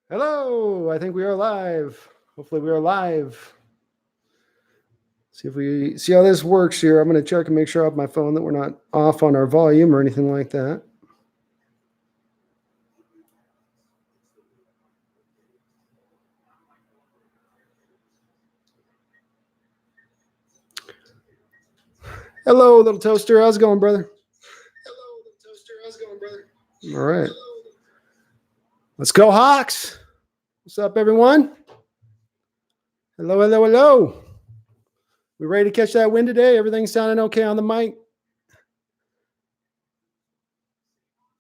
Hello, I think we are live. Hopefully we are live. See if we see how this works here. I'm going to check and make sure off my phone that we're not off on our volume or anything like that. Hello, little toaster. How's it going, brother? Hello, little toaster. How's it going, brother? All right. Let's go, Hawks. What's up, everyone? Hello, hello, hello. We ready to catch that win today? Everything's sounding okay on the mic?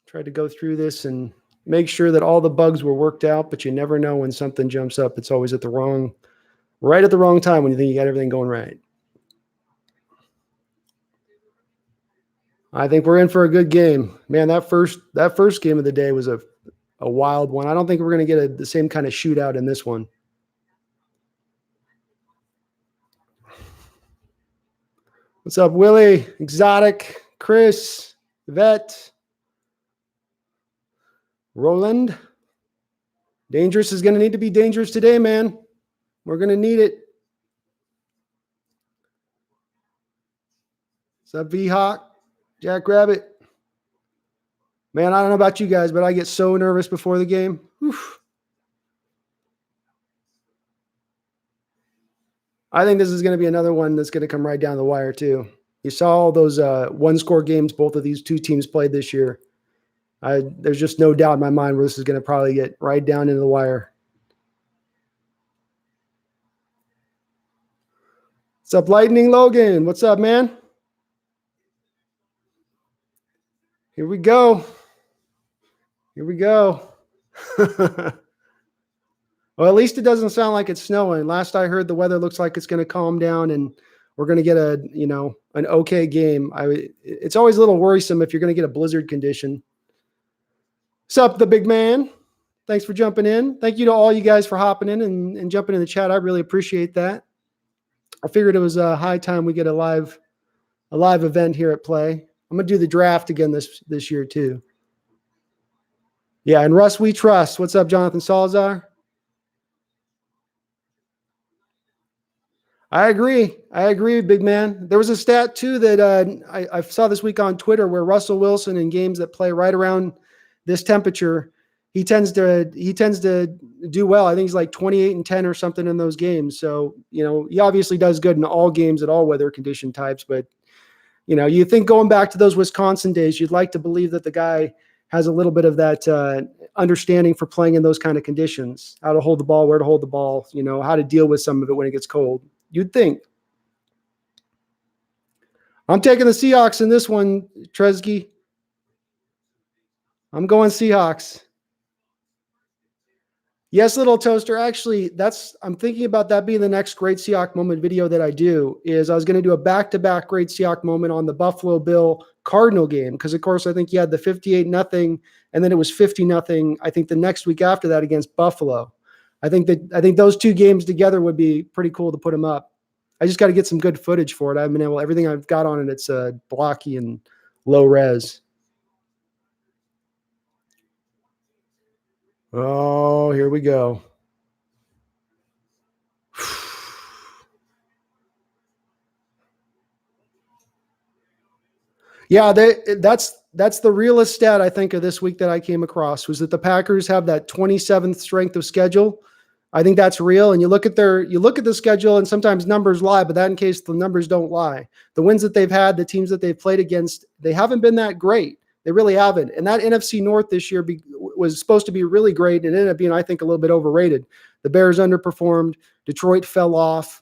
Tried to go through this and make sure that all the bugs were worked out, but you never know when something jumps up. It's always right at the wrong time when you think you got everything going right. I think we're in for a good game. Man, that first game of the day was a wild one. I don't think we're going to get the same kind of shootout in this one. What's up, Willie? Exotic, Chris, Vet, Roland. Dangerous is going to need to be dangerous today, man. We're going to need it. What's up, V-Hawk? Jack Rabbit. Man, I don't know about you guys, but I get so nervous before the game. Oof. I think this is going to be another one that's going to come right down the wire, too. You saw all those one-score games both of these two teams played this year. There's just no doubt in my mind where this is going to probably get right down into the wire. What's up, Lightning Logan? What's up, man? Here we go. Here we go. Well, at least it doesn't sound like it's snowing. Last I heard, the weather looks like it's going to calm down and we're going to get an okay game. It's always a little worrisome if you're going to get a blizzard condition. What's up, the big man? Thanks for jumping in. Thank you to all you guys for hopping in and jumping in the chat. I really appreciate that. I figured it was a high time we get a live event here at Play. I'm going to do the draft again this year too. Yeah, and Russ, we trust. What's up, Jonathan Salazar? I agree, big man. There was a stat too that I saw this week on Twitter where Russell Wilson in games that play right around this temperature, he tends to do well. I think he's like 28-10 or something in those games. So, he obviously does good in all games at all weather condition types. But, you think going back to those Wisconsin days, you'd like to believe that the guy has a little bit of that understanding for playing in those kind of conditions, how to hold the ball, where to hold the ball, how to deal with some of it when it gets cold. You'd think. I'm taking the Seahawks in this one, Tresky. I'm going Seahawks. Yes, little toaster. Actually, I'm thinking about that being the next great Seahawk moment video that I do. Is I was going to do a back-to-back great Seahawk moment on the Buffalo Bill Cardinal game because, of course, I think you had the 58-0, and then it was 50-0. I think the next week after that against Buffalo. I think those two games together would be pretty cool to put them up. I just got to get some good footage for it. I've been able, everything I've got on it, it's blocky and low res. Oh, here we go. Yeah, that's the realest stat I think of this week that I came across was that the Packers have that 27th strength of schedule. I think that's real. And you look at the schedule and sometimes numbers lie, but that in case the numbers don't lie. The wins that they've had, the teams that they've played against, they haven't been that great. They really haven't. And that NFC North this year was supposed to be really great. And it ended up being, I think, a little bit overrated. The Bears underperformed. Detroit fell off,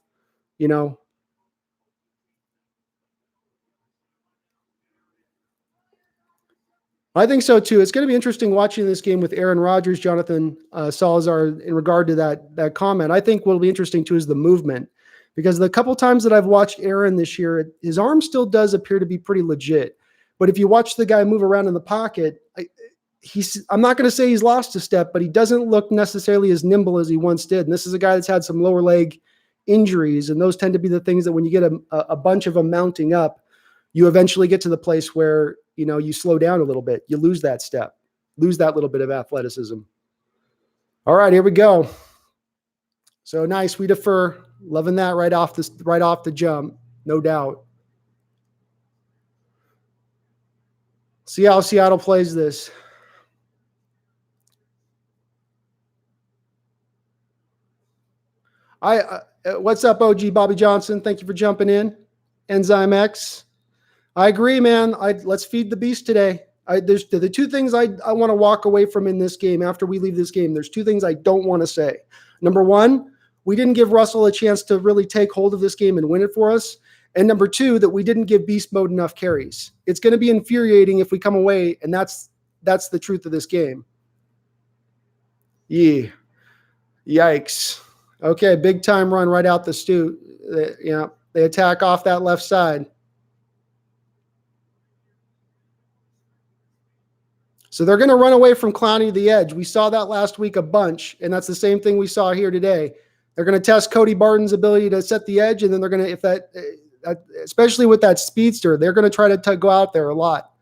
I think so too. It's going to be interesting watching this game with Aaron Rodgers, Jonathan Salazar, in regard to that comment. I think what'll be interesting too is the movement, because the couple times that I've watched Aaron this year, his arm still does appear to be pretty legit. But if you watch the guy move around in the pocket, I'm not going to say he's lost a step, but he doesn't look necessarily as nimble as he once did. And this is a guy that's had some lower leg injuries, and those tend to be the things that when you get a bunch of them mounting up, you eventually get to the place where you slow down a little bit. You lose that step, lose that little bit of athleticism. All right, here we go. So nice. We defer. Loving that right off the jump, no doubt. See how Seattle plays this. What's up, OG Bobby Johnson? Thank you for jumping in. Enzyme X. I agree, man. Let's feed the beast today. There's the two things I want to walk away from in this game after we leave this game. There's two things I don't want to say. Number one, we didn't give Russell a chance to really take hold of this game and win it for us. And number two, that we didn't give beast mode enough carries. It's going to be infuriating if we come away, and that's the truth of this game. Yeah. Yikes. Okay, big time run right out the stew. They attack off that left side. So they're going to run away from Clowney to the edge. We saw that last week a bunch, and that's the same thing we saw here today. They're going to test Cody Barton's ability to set the edge, and then they're going to, especially with that speedster, they're going to try to go out there a lot.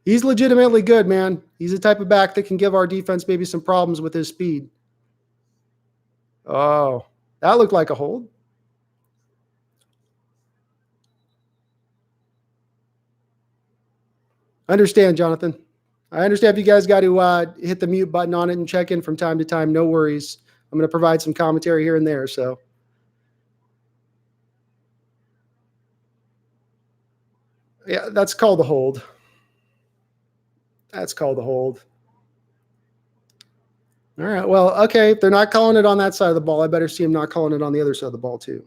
He's legitimately good, man. He's the type of back that can give our defense maybe some problems with his speed. Oh, that looked like a hold. Understand, Jonathan. I understand if you guys got to hit the mute button on it and check in from time to time. No worries. I'm going to provide some commentary here and there. So, yeah, that's called a hold. That's called a hold. All right. Well, okay. If they're not calling it on that side of the ball, I better see them not calling it on the other side of the ball too.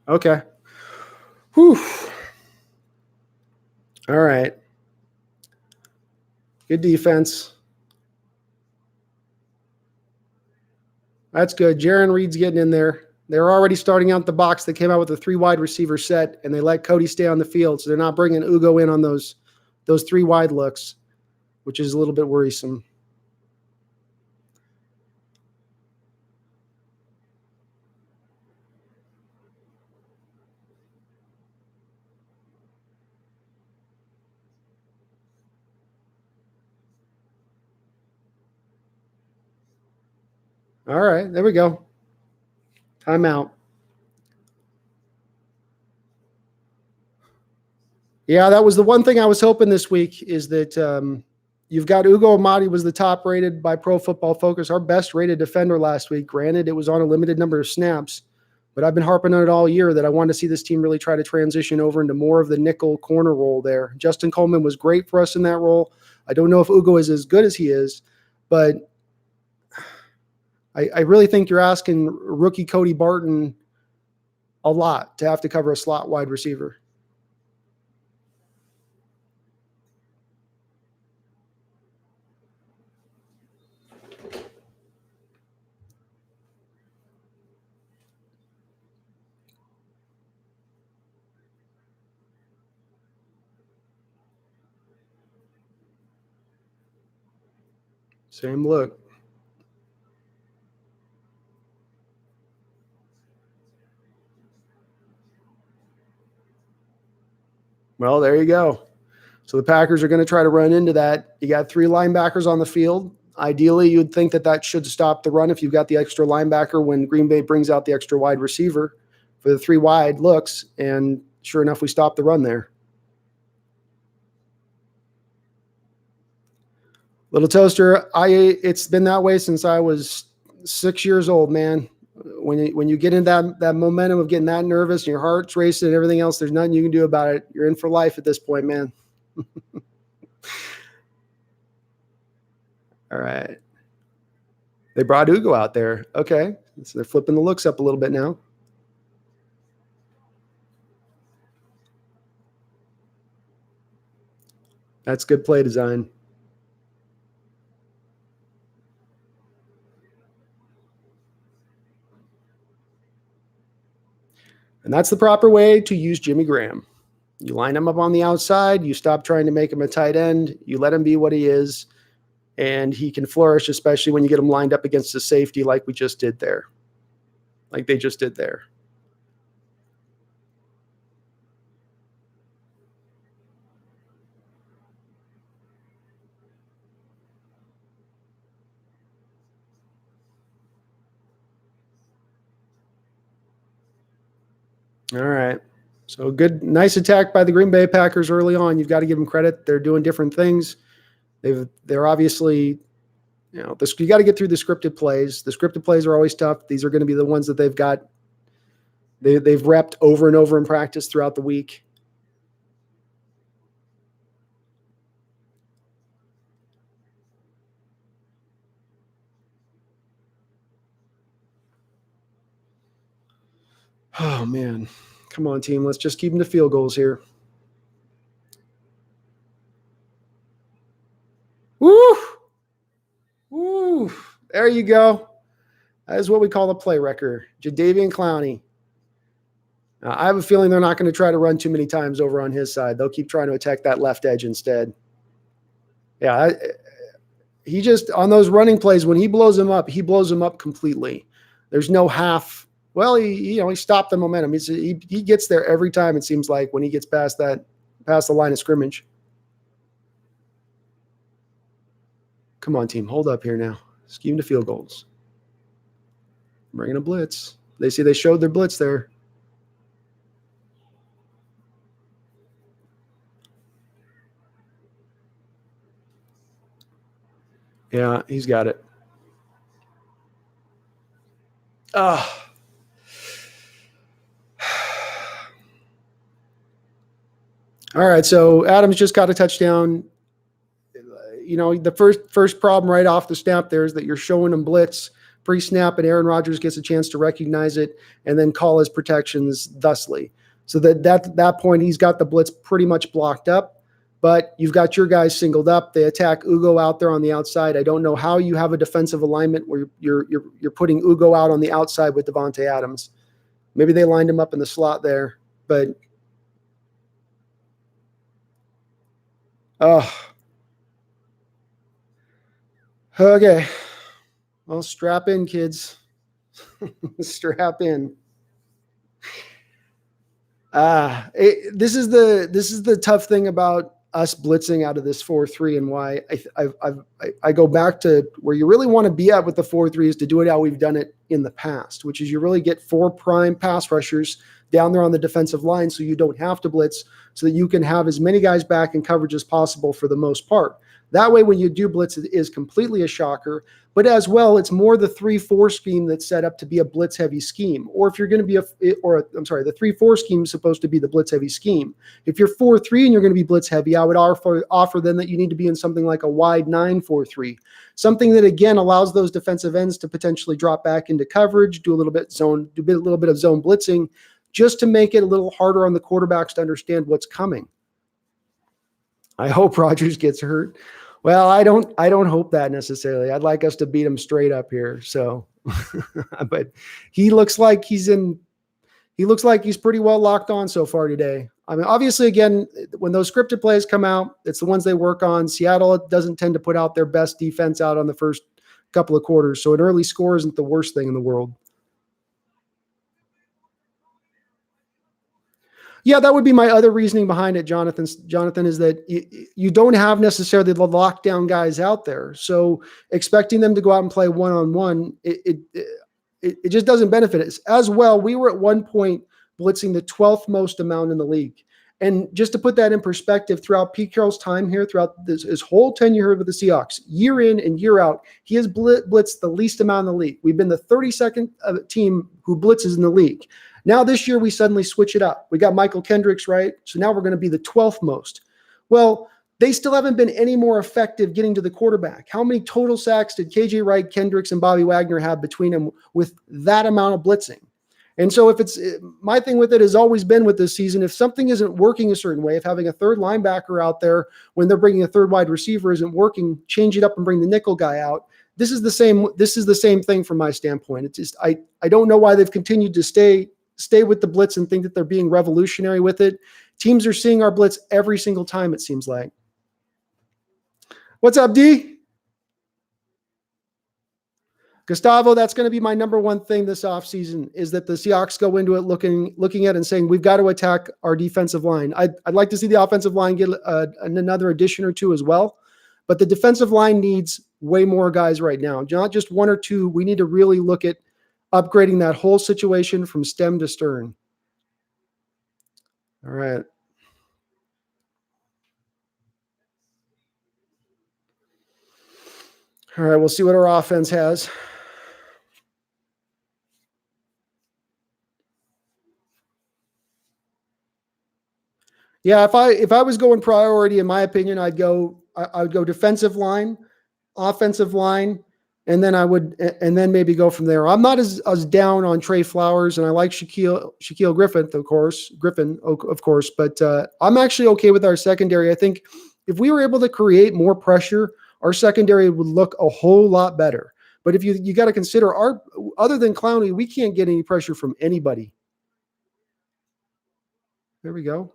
Okay. Whew. All right. Good defense. That's good. Jaron Reed's getting in there. They're already starting out the box. They came out with a 3 wide receiver set, and they let Cody stay on the field. So they're not bringing Ugo in on those 3 wide looks, which is a little bit worrisome. All right, there we go. Timeout. Yeah, that was the one thing I was hoping this week is that you've got Ugo Amadi was the top rated by Pro Football Focus, our best rated defender last week. Granted, it was on a limited number of snaps, but I've been harping on it all year that I wanted to see this team really try to transition over into more of the nickel corner role there. Justin Coleman was great for us in that role. I don't know if Ugo is as good as he is, but I really think you're asking rookie Cody Barton a lot to have to cover a slot wide receiver. Same look. Well, there you go. So the Packers are going to try to run into that. You got 3 linebackers on the field. Ideally, you'd think that should stop the run if you've got the extra linebacker when Green Bay brings out the extra wide receiver for the 3 wide looks. And sure enough, we stopped the run there. Little Toaster, it's been that way since I was 6 years old, man. When you get in that momentum of getting that nervous and your heart's racing and everything else, there's nothing you can do about it. You're in for life at this point, man. All right. They brought Ugo out there. Okay. So they're flipping the looks up a little bit now. That's good play design. And that's the proper way to use Jimmy Graham. You line him up on the outside. You stop trying to make him a tight end. You let him be what he is, and he can flourish, especially when you get him lined up against a safety like we just did there, like they just did there. All right. So nice attack by the Green Bay Packers early on. You've got to give them credit. They're doing different things. They're obviously, you got to get through the scripted plays. The scripted plays are always tough. These are going to be the ones that they've repped over and over in practice throughout the week. Oh man. Come on, team. Let's just keep them to field goals here. Woo! Woo! There you go. That is what we call a play wrecker. Jadeveon Clowney. I have a feeling they're not going to try to run too many times over on his side. They'll keep trying to attack that left edge instead. Yeah, he just, on those running plays, when he blows them up completely. There's no half. Well, he stopped the momentum. He gets there every time, it seems like, when he gets past the line of scrimmage. Come on, team. Hold up here now. Scheme to field goals. Bringing a blitz. They showed their blitz there. Yeah, he's got it. All right, so Adams just got a touchdown. The first problem right off the snap there is that you're showing him blitz pre-snap, and Aaron Rodgers gets a chance to recognize it and then call his protections thusly. So that point, he's got the blitz pretty much blocked up, but you've got your guys singled up. They attack Ugo out there on the outside. I don't know how you have a defensive alignment where you're putting Ugo out on the outside with Devontae Adams. Maybe they lined him up in the slot there, but okay. Well, strap in, kids. Strap in. This is the tough thing about us blitzing out of this 4-3, and why I go back to where you really want to be at with the 4-3 is to do it how we've done it in the past, which is you really get 4 prime pass rushers down there on the defensive line so you don't have to blitz, so that you can have as many guys back in coverage as possible for the most part. That way, when you do blitz, it is completely a shocker. But as well, it's more the 3-4 scheme that's set up to be a blitz-heavy scheme. Or if you're going to be the 3-4 scheme is supposed to be the blitz-heavy scheme. If you're 4-3 and you're going to be blitz-heavy, I would offer then that you need to be in something like a wide 9-4-3, something that again allows those defensive ends to potentially drop back into coverage, do a little bit of zone blitzing, just to make it a little harder on the quarterbacks to understand what's coming. I hope Rodgers gets hurt. Well, I don't hope that necessarily. I'd like us to beat him straight up here. So, but he looks like he's pretty well locked on so far today. I mean, obviously, again, when those scripted plays come out, it's the ones they work on. Seattle doesn't tend to put out their best defense out on the first couple of quarters. So an early score isn't the worst thing in the world. Yeah, that would be my other reasoning behind it, Jonathan, is that you don't have necessarily the lockdown guys out there. So expecting them to go out and play one-on-one, it just doesn't benefit us. As well, we were at one point blitzing the 12th most amount in the league. And just to put that in perspective, throughout Pete Carroll's time here, throughout his whole tenure with the Seahawks, year in and year out, he has blitzed the least amount in the league. We've been the 32nd team who blitzes in the league. Now this year we suddenly switch it up. We got Michael Kendricks, right? So now we're going to be the 12th most. Well, they still haven't been any more effective getting to the quarterback. How many total sacks did KJ Wright, Kendricks, and Bobby Wagner have between them with that amount of blitzing? And so if it's my thing with it has always been with this season, if something isn't working a certain way, if having a third linebacker out there when they're bringing a third wide receiver isn't working, change it up and bring the nickel guy out. This is the same thing from my standpoint. It's just I don't know why they've continued to stay with the blitz and think that they're being revolutionary with it. Teams are seeing our blitz every single time, it seems like. What's up, D? Gustavo, that's going to be my number one thing this offseason is that the Seahawks go into it looking at it and saying, we've got to attack our defensive line. I'd like to see the offensive line get another addition or two as well. But the defensive line needs way more guys right now, not just one or two. We need to really look at upgrading that whole situation from stem to stern. All right. All right, we'll see what our offense has. Yeah, if I was going priority, in my opinion, I would go defensive line, offensive line, and then maybe go from there. I'm not as down on Trey Flowers, and I like Shaquille Griffin, of course, but I'm actually okay with our secondary. I think if we were able to create more pressure, our secondary would look a whole lot better. But if you got to consider other than Clowney, we can't get any pressure from anybody. There we go.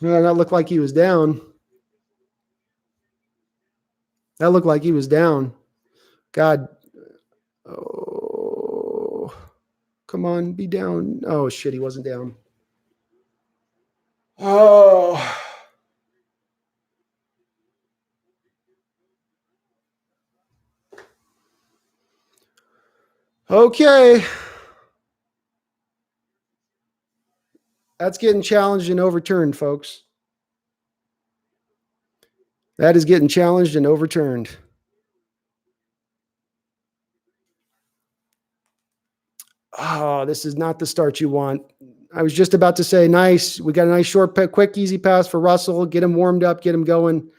No, that looked like he was down. That looked like he was down. God. Oh, come on, be down. Oh, shit, he wasn't down. Oh. Okay. That's getting challenged and overturned, folks. That is getting challenged and overturned. Oh, this is not the start you want. I was just about to say, nice. We got a nice short, quick, easy pass for Russell. Get him warmed up. Get him going.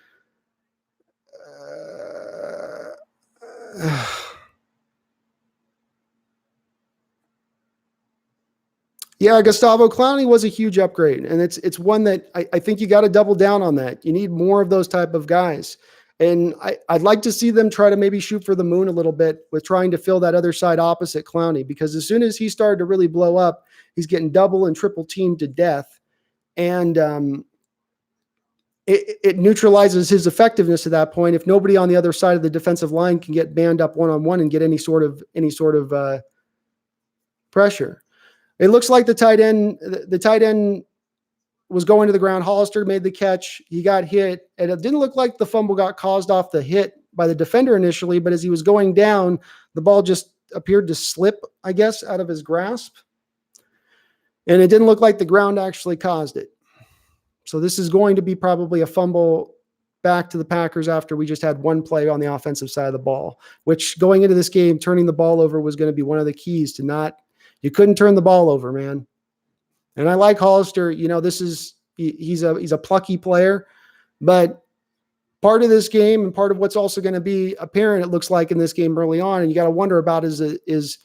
Yeah, Gustavo Clowney was a huge upgrade, and it's one that I think you got to double down on that. You need more of those type of guys. And I'd like to see them try to maybe shoot for the moon a little bit with trying to fill that other side opposite Clowney, because as soon as he started to really blow up, he's getting double and triple teamed to death. And it neutralizes his effectiveness at that point. If nobody on the other side of the defensive line can get banned up one-on-one and get any sort of pressure. It looks like the tight end was going to the ground. Hollister made the catch. He got hit, and it didn't look like the fumble got caused off the hit by the defender initially, but as he was going down, the ball just appeared to slip, I guess, out of his grasp. And it didn't look like the ground actually caused it. So this is going to be probably a fumble back to the Packers after we just had one play on the offensive side of the ball, which going into this game, turning the ball over was going to be one of the keys to not. You couldn't turn the ball over, man. And I like Hollister. You know, he's a plucky player, but part of this game and part of what's also going to be apparent, it looks like in this game early on, and you got to wonder about is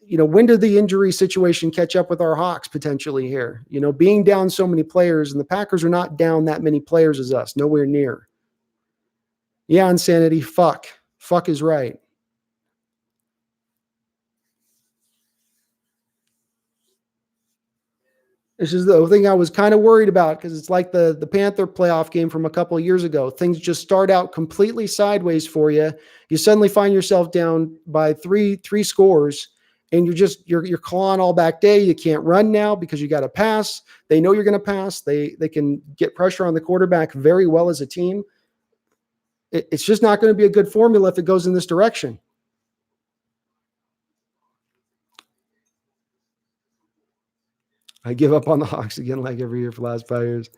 when did the injury situation catch up with our Hawks potentially here? You know, being down so many players, and the Packers are not down that many players as us, nowhere near. Yeah, insanity. Fuck is right. This is the thing I was kind of worried about, because it's like the Panther playoff game from a couple of years ago. Things just start out completely sideways for you. You suddenly find yourself down by three scores, and you're clawing all back day. You can't run now because you got to pass. They know you're going to pass. They can get pressure on the quarterback very well as a team. It's just not going to be a good formula if it goes in this direction. I give up on the Hawks again like every year for the last 5 years.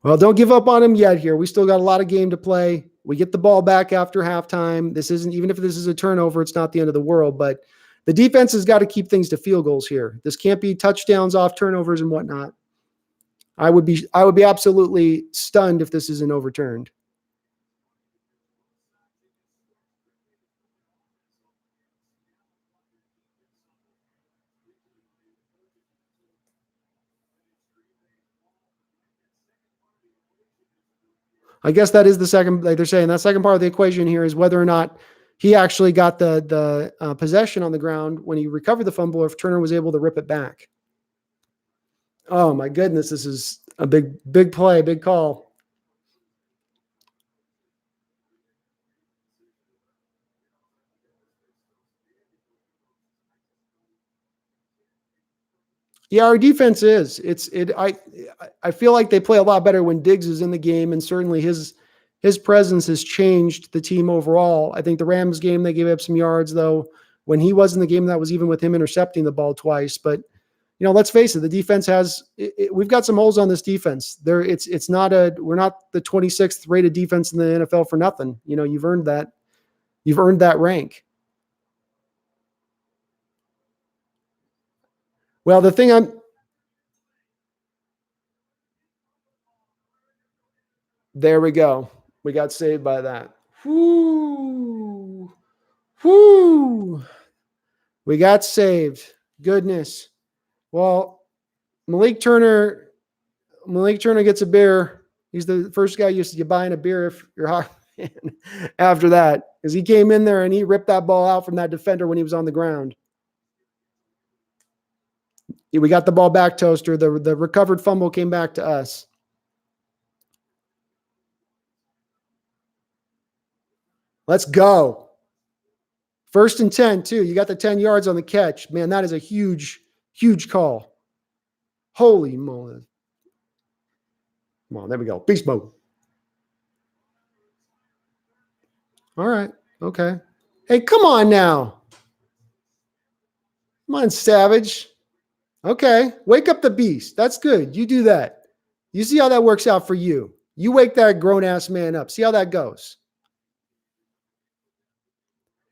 Well, don't give up on them yet here. We still got a lot of game to play. We get the ball back after halftime. Even if this is a turnover, it's not the end of the world, but the defense has got to keep things to field goals here. This can't be touchdowns off turnovers and whatnot. I would be absolutely stunned if this isn't overturned. I guess that is the second, like they're saying, that second part of the equation here is whether or not he actually got the possession on the ground when he recovered the fumble. If Turner was able to rip it back. Oh my goodness, this is a big play, big call. Yeah, our defense is. I feel like they play a lot better when Diggs is in the game, and certainly his presence has changed the team overall. I think the Rams game they gave up some yards though. When he was in the game, that was even with him intercepting the ball twice. But let's face it, the defense we've got some holes on this defense. It's not we're not the 26th rated defense in the NFL for nothing. You've earned that. You've earned that rank. Well, the thing there we go. We got saved by that. Whoo. Whoo. We got saved. Goodness. Well, Malik Turner gets a beer. He's the first guy you buying a beer if you're hot after that, because he came in there and he ripped that ball out from that defender when he was on the ground. We got the ball back, Toaster. The recovered fumble came back to us. Let's go. 1st and 10, too. You got the 10 yards on the catch. Man, that is a huge, huge call. Holy moly. Come on, there we go. Beast mode. All right. Okay. Hey, come on now. Come on, Savage. Okay. Wake up the beast. That's good. You do that. You see how that works out for you. You wake that grown-ass man up. See how that goes.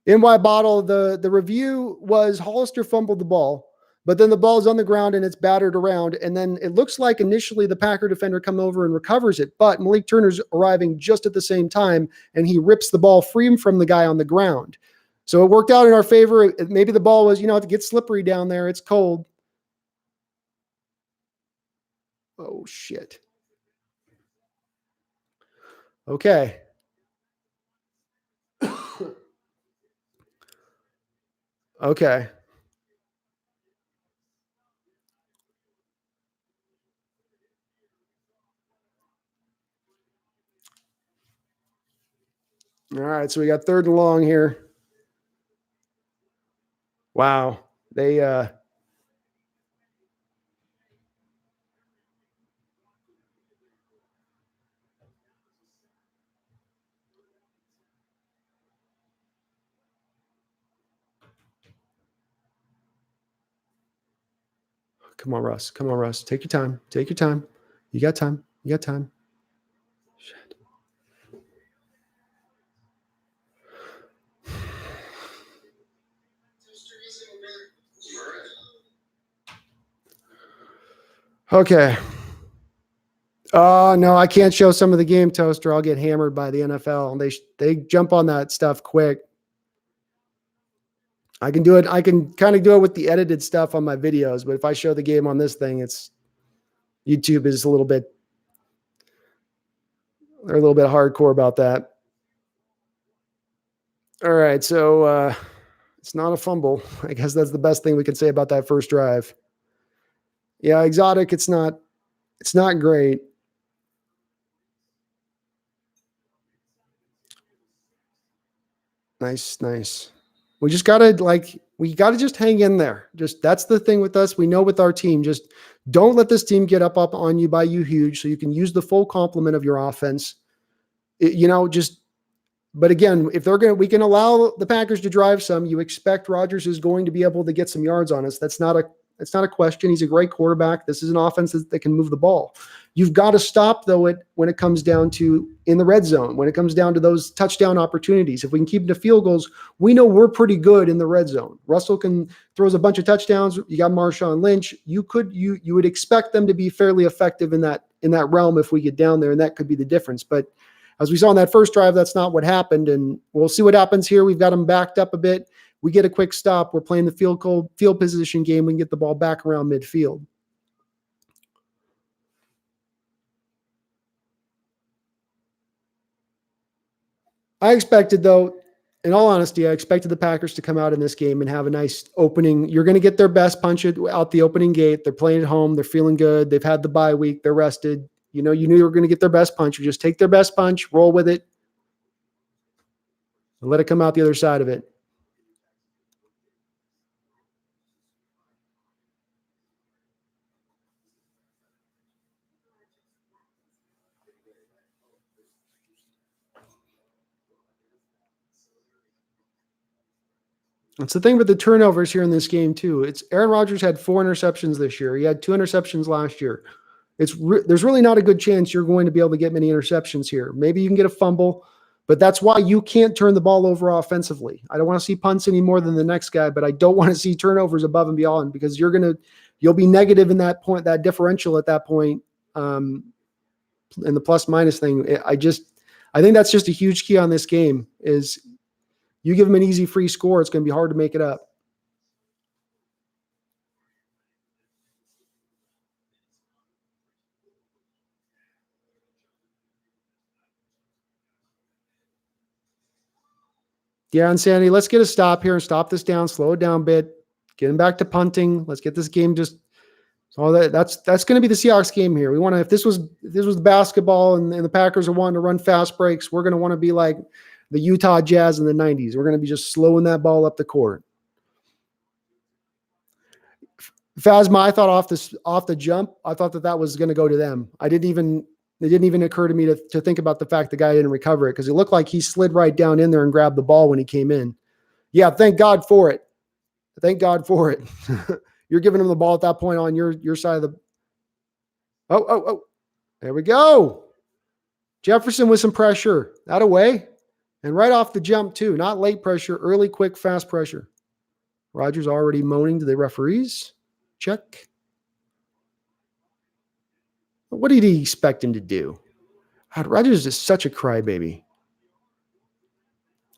NY Bottle, the review was Hollister fumbled the ball, but then the ball is on the ground and it's battered around. And then it looks like initially the Packer defender come over and recovers it, but Malik Turner's arriving just at the same time and he rips the ball free from the guy on the ground. So it worked out in our favor. Maybe the ball was, it gets slippery down there. It's cold. Oh, shit. Okay. Okay. All right. So we got 3rd and long here. Wow. They, Come on, Russ. Come on, Russ. Take your time. Take your time. You got time. You got time. Shit. Okay. Oh, no, I can't show some of the game, Toaster. I'll get hammered by the NFL. They jump on that stuff quick. I can do it. I can kind of do it with the edited stuff on my videos, but if I show the game on this thing, YouTube is they're a little bit hardcore about that. All right, so it's not a fumble. I guess that's the best thing we can say about that first drive. Yeah, exotic. It's not great. Nice. We just gotta just hang in there. That's the thing with us. We know with our team, just don't let this team get up on you by you huge, so you can use the full complement of your offense. But again, if we can allow the Packers to drive some, you expect Rodgers is going to be able to get some yards on us. That's not a question. He's a great quarterback. This is an offense that can move the ball. You've got to stop though when it comes down to in the red zone, when it comes down to those touchdown opportunities. If we can keep the field goals, we know we're pretty good in the red zone. Russell throws a bunch of touchdowns. You got Marshawn Lynch. You would expect them to be fairly effective in that realm if we get down there, and that could be the difference. But as we saw in that first drive, that's not what happened, and we'll see what happens here. We've got them backed up a bit. We get a quick stop. We're playing the field position game. We can get the ball back around midfield. I expected, though, in all honesty, I expected the Packers to come out in this game and have a nice opening. You're going to get their best punch out the opening gate. They're playing at home. They're feeling good. They've had the bye week. They're rested. You know, you knew you were going to get their best punch. You just take their best punch, roll with it, and let it come out the other side of it. That's the thing with the turnovers here in this game too. It's Aaron Rodgers had 4 interceptions this year. He had 2 interceptions last year. There's really not a good chance you're going to be able to get many interceptions here. Maybe you can get a fumble, but that's why you can't turn the ball over offensively. I don't want to see punts any more than the next guy, but I don't want to see turnovers above and beyond because you'll be negative in that point, that differential at that point, in the plus minus thing. I think that's just a huge key on this game is you give them an easy free score, it's going to be hard to make it up. Yeah, Insanity, let's get a stop here and stop this down, slow it down a bit, get him back to punting. Let's get this game that's going to be the Seahawks game here. We want to, if this was the basketball and the Packers are wanting to run fast breaks, we're going to want to be like the Utah Jazz in the 90s. We're going to be just slowing that ball up the court. Phasma, I thought off the jump, I thought that was going to go to them. It didn't even occur to me to think about the fact the guy didn't recover it because it looked like he slid right down in there and grabbed the ball when he came in. Yeah, thank God for it. Thank God for it. You're giving him the ball at that point on your side of the. Oh. There we go. Jefferson with some pressure. That away. And right off the jump, too. Not late pressure, early, quick, fast pressure. Rodgers already moaning to the referees. Check. What did he expect him to do? God, Rodgers is such a crybaby.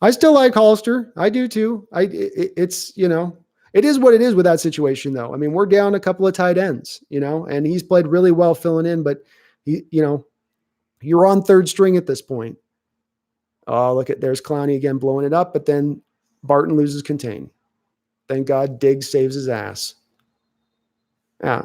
I still like Hollister. I do too. It's, you know, it is what it is with that situation, though. I mean, we're down a couple of tight ends, you know, and he's played really well filling in, but you're on third string at this point. Oh, there's Clowney again blowing it up, but then Barton loses contain. Thank God Diggs saves his ass. Yeah.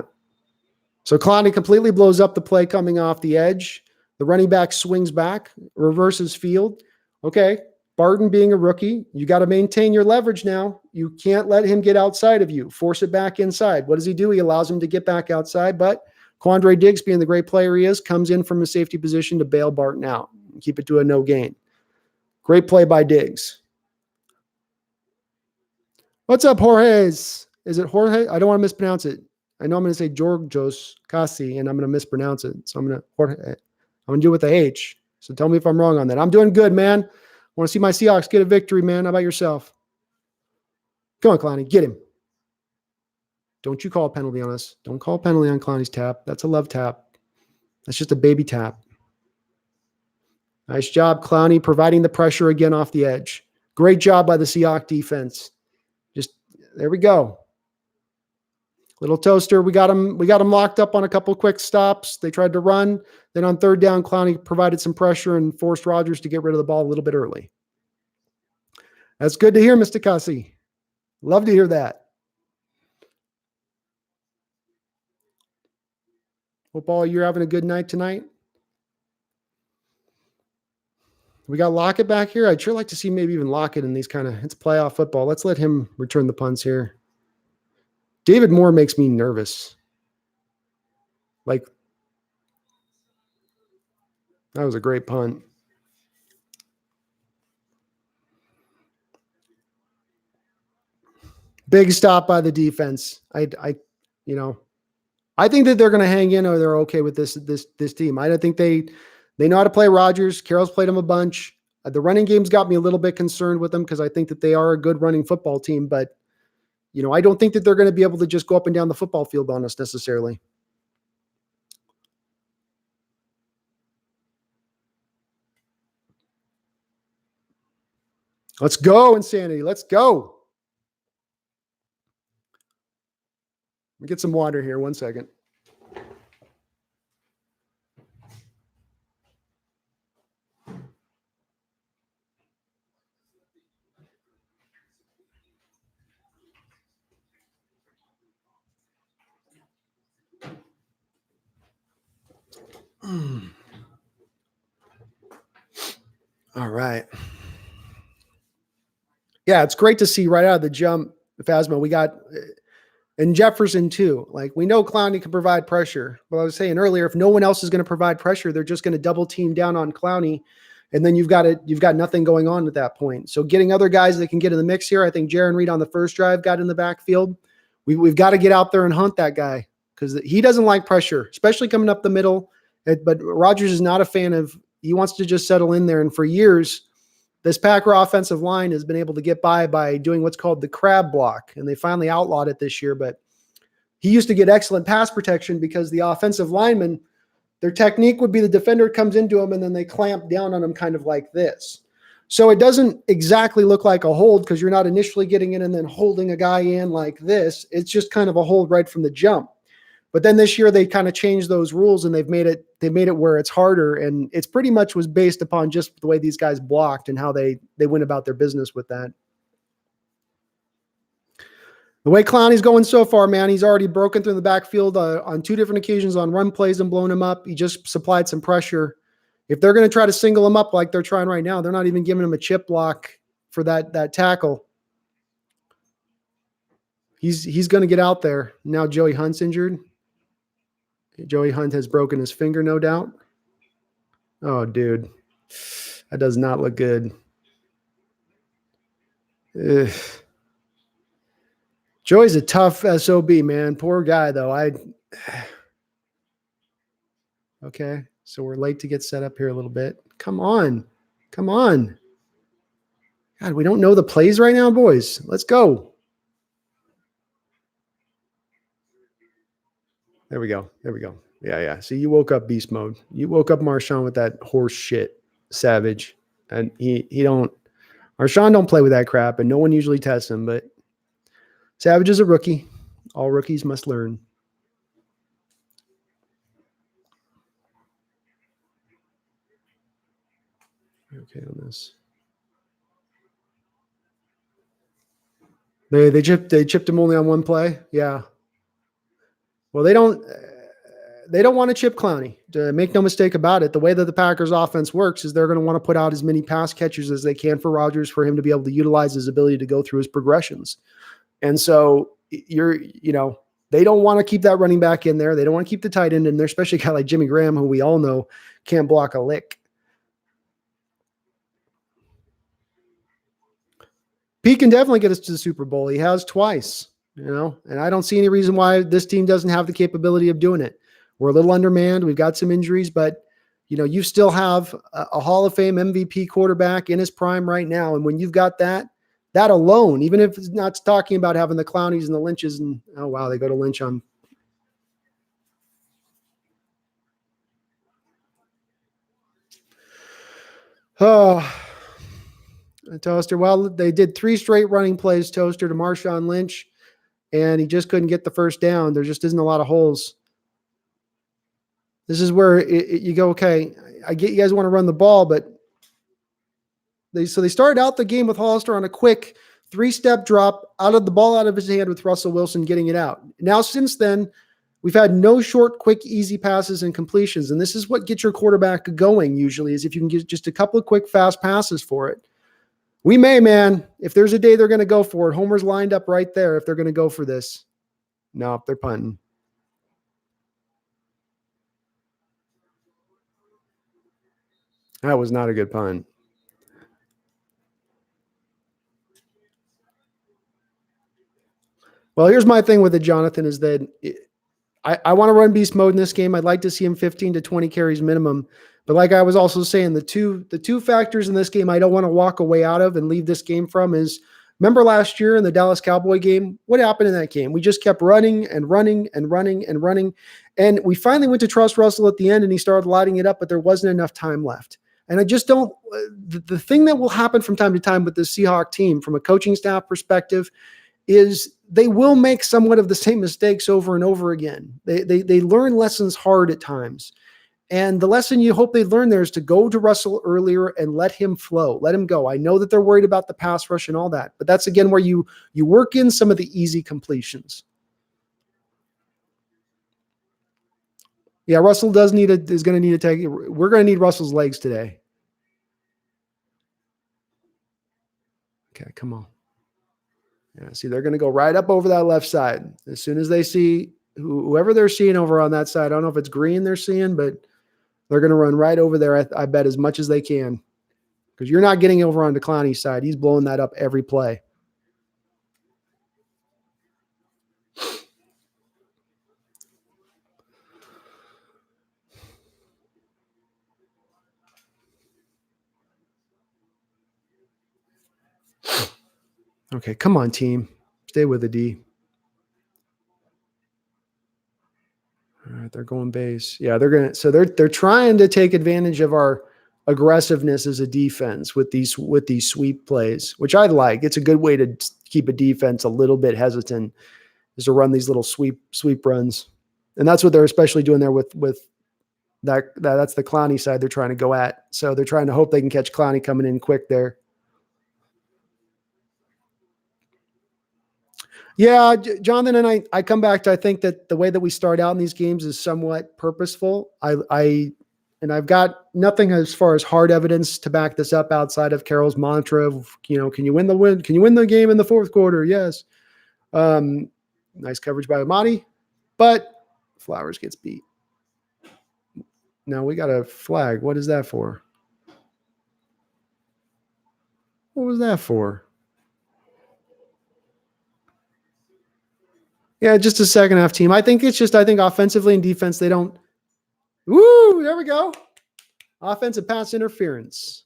So Clowney completely blows up the play coming off the edge. The running back swings back, reverses field. Okay. Barton being a rookie, you got to maintain your leverage now. You can't let him get outside of you. Force it back inside. What does he do? He allows him to get back outside, but Quandre Diggs, being the great player he is, comes in from a safety position to bail Barton out and keep it to a no gain. Great play by Diggs. What's up, Jorge? Is it Jorge? I don't want to mispronounce it. I know I'm going to say Georgios Kasi, and I'm going to mispronounce it. So I'm going to do it with the H. So tell me if I'm wrong on that. I'm doing good, man. I want to see my Seahawks get a victory, man. How about yourself? Come on, Clowney. Get him. Don't you call a penalty on us. Don't call a penalty on Clowney's tap. That's a love tap. That's just a baby tap. Nice job, Clowney, providing the pressure again off the edge. Great job by the Seahawks defense. Just there we go. Little toaster. We got him locked up on a couple quick stops. They tried to run. Then on third down, Clowney provided some pressure and forced Rodgers to get rid of the ball a little bit early. That's good to hear, Mr. Kasi. Love to hear that. Hope all you're having a good night tonight. We got Lockett back here. I'd sure like to see maybe even Lockett in these it's playoff football. Let's let him return the punts here. David Moore makes me nervous. Like, that was a great punt. Big stop by the defense. I think that they're going to hang in or they're okay with this team. I don't think they know how to play Rodgers. Carroll's played them a bunch. The running game's got me a little bit concerned with them because I think that they are a good running football team, but I don't think that they're going to be able to just go up and down the football field on us necessarily. Let's go, Insanity. Let's go. Let me get some water here. 1 second. All right. Yeah, it's great to see right out of the jump, Phasma. We got and Jefferson too. Like we know Clowney can provide pressure, but I was saying earlier, if no one else is going to provide pressure, they're just going to double team down on Clowney, and then you've got nothing going on at that point. So getting other guys that can get in the mix here. I think Jaron Reed on the first drive got in the backfield. We've got to get out there and hunt that guy because he doesn't like pressure, especially coming up the middle. But Rodgers is not a fan of. He wants to just settle in there, and for years, this Packer offensive line has been able to get by doing what's called the crab block, and they finally outlawed it this year. But he used to get excellent pass protection because the offensive linemen, their technique would be the defender comes into him and then they clamp down on him kind of like this. So it doesn't exactly look like a hold because you're not initially getting in and then holding a guy in like this. It's just kind of a hold right from the jump. But then this year they kind of changed those rules and they've made it where it's harder, and it's pretty much was based upon just the way these guys blocked and how they went about their business with that. The way Clowney's going so far, man, he's already broken through the backfield on 2 different occasions on run plays and blown him up. He just supplied some pressure. If they're going to try to single him up like they're trying right now, they're not even giving him a chip block for that tackle. He's going to get out there. Now Joey Hunt's injured. Joey Hunt has broken his finger, no doubt. Oh, dude. That does not look good. Ugh. Joey's a tough SOB, man. Poor guy, though. Okay, so we're late to get set up here a little bit. Come on. Come on. God, we don't know the plays right now, boys. Let's go. There we go. Yeah. See, you woke up beast mode. You woke up Marshawn with that horse shit, Savage. And Marshawn don't play with that crap, and no one usually tests him, but Savage is a rookie. All rookies must learn. Okay on this. They chipped him only on one play. Yeah. Well, they don't want to chip Clowney. To make no mistake about it, the way that the Packers offense works is they're going to want to put out as many pass catchers as they can for Rodgers for him to be able to utilize his ability to go through his progressions. And so they don't want to keep that running back in there. They don't want to keep the tight end in there, especially a guy like Jimmy Graham, who we all know can't block a lick. Pete can definitely get us to the Super Bowl. He has twice, and I don't see any reason why this team doesn't have the capability of doing it. We're a little undermanned. We've got some injuries, but you still have a Hall of Fame MVP quarterback in his prime right now. And when you've got that alone, even if it's not talking about having the Clownies and the Lynches and, oh, wow, they go to Lynch on. Oh, Toaster. Well, they did 3 straight running plays, Toaster, to Marshawn Lynch, and he just couldn't get the first down. There just isn't a lot of holes. This is where you go, okay, I get you guys want to run the ball, but they started out the game with Hollister on a quick 3-step drop out of the ball out of his hand with Russell Wilson getting it out. Now, since then, we've had no short, quick, easy passes and completions, and this is what gets your quarterback going usually is if you can get just a couple of quick, fast passes for it. We may, man, if there's a day they're going to go for it, Homer's lined up right there if they're going to go for this. Nope, they're punting. That was not a good punt. Well, here's my thing with it, Jonathan, is that I want to run beast mode in this game. I'd like to see him 15 to 20 carries minimum. But like I was also saying, the two factors in this game I don't want to walk away out of and leave this game from is, remember last year in the Dallas Cowboy game? What happened in that game? We just kept running and running and running and running. And we finally went to trust Russell at the end and he started lighting it up, but there wasn't enough time left. And I just don't – the thing that will happen from time to time with the Seahawks team from a coaching staff perspective is they will make somewhat of the same mistakes over and over again. They learn lessons hard at times. And the lesson you hope they learn there is to go to Russell earlier and let him flow, let him go. I know that they're worried about the pass rush and all that, but that's again where you work in some of the easy completions. Yeah, Russell is going to need to take. We're going to need Russell's legs today. Okay, come on. Yeah, see, they're going to go right up over that left side as soon as they see whoever they're seeing over on that side. I don't know if it's Green they're seeing, but they're going to run right over there. I bet as much as they can, because you're not getting over onto Clowney's side. He's blowing that up every play. Okay, come on, team. Stay with the D. All right, they're going base. Yeah, they're trying to take advantage of our aggressiveness as a defense with these sweep plays, which I like. It's a good way to keep a defense a little bit hesitant, is to run these little sweep runs. And that's what they're especially doing there with that's the Clowney side they're trying to go at. So they're trying to hope they can catch Clowney coming in quick there. Yeah, Jonathan, and I come back to, I think that the way that we start out in these games is somewhat purposeful. I've got nothing as far as hard evidence to back this up outside of Carroll's mantra of, can you win the game in the fourth quarter? Yes. Nice coverage by Amadi, but Flowers gets beat. Now we got a flag. What is that for? What was that for? Yeah, just a second half team. I think offensively and defense, they don't. Woo, there we go. Offensive pass interference.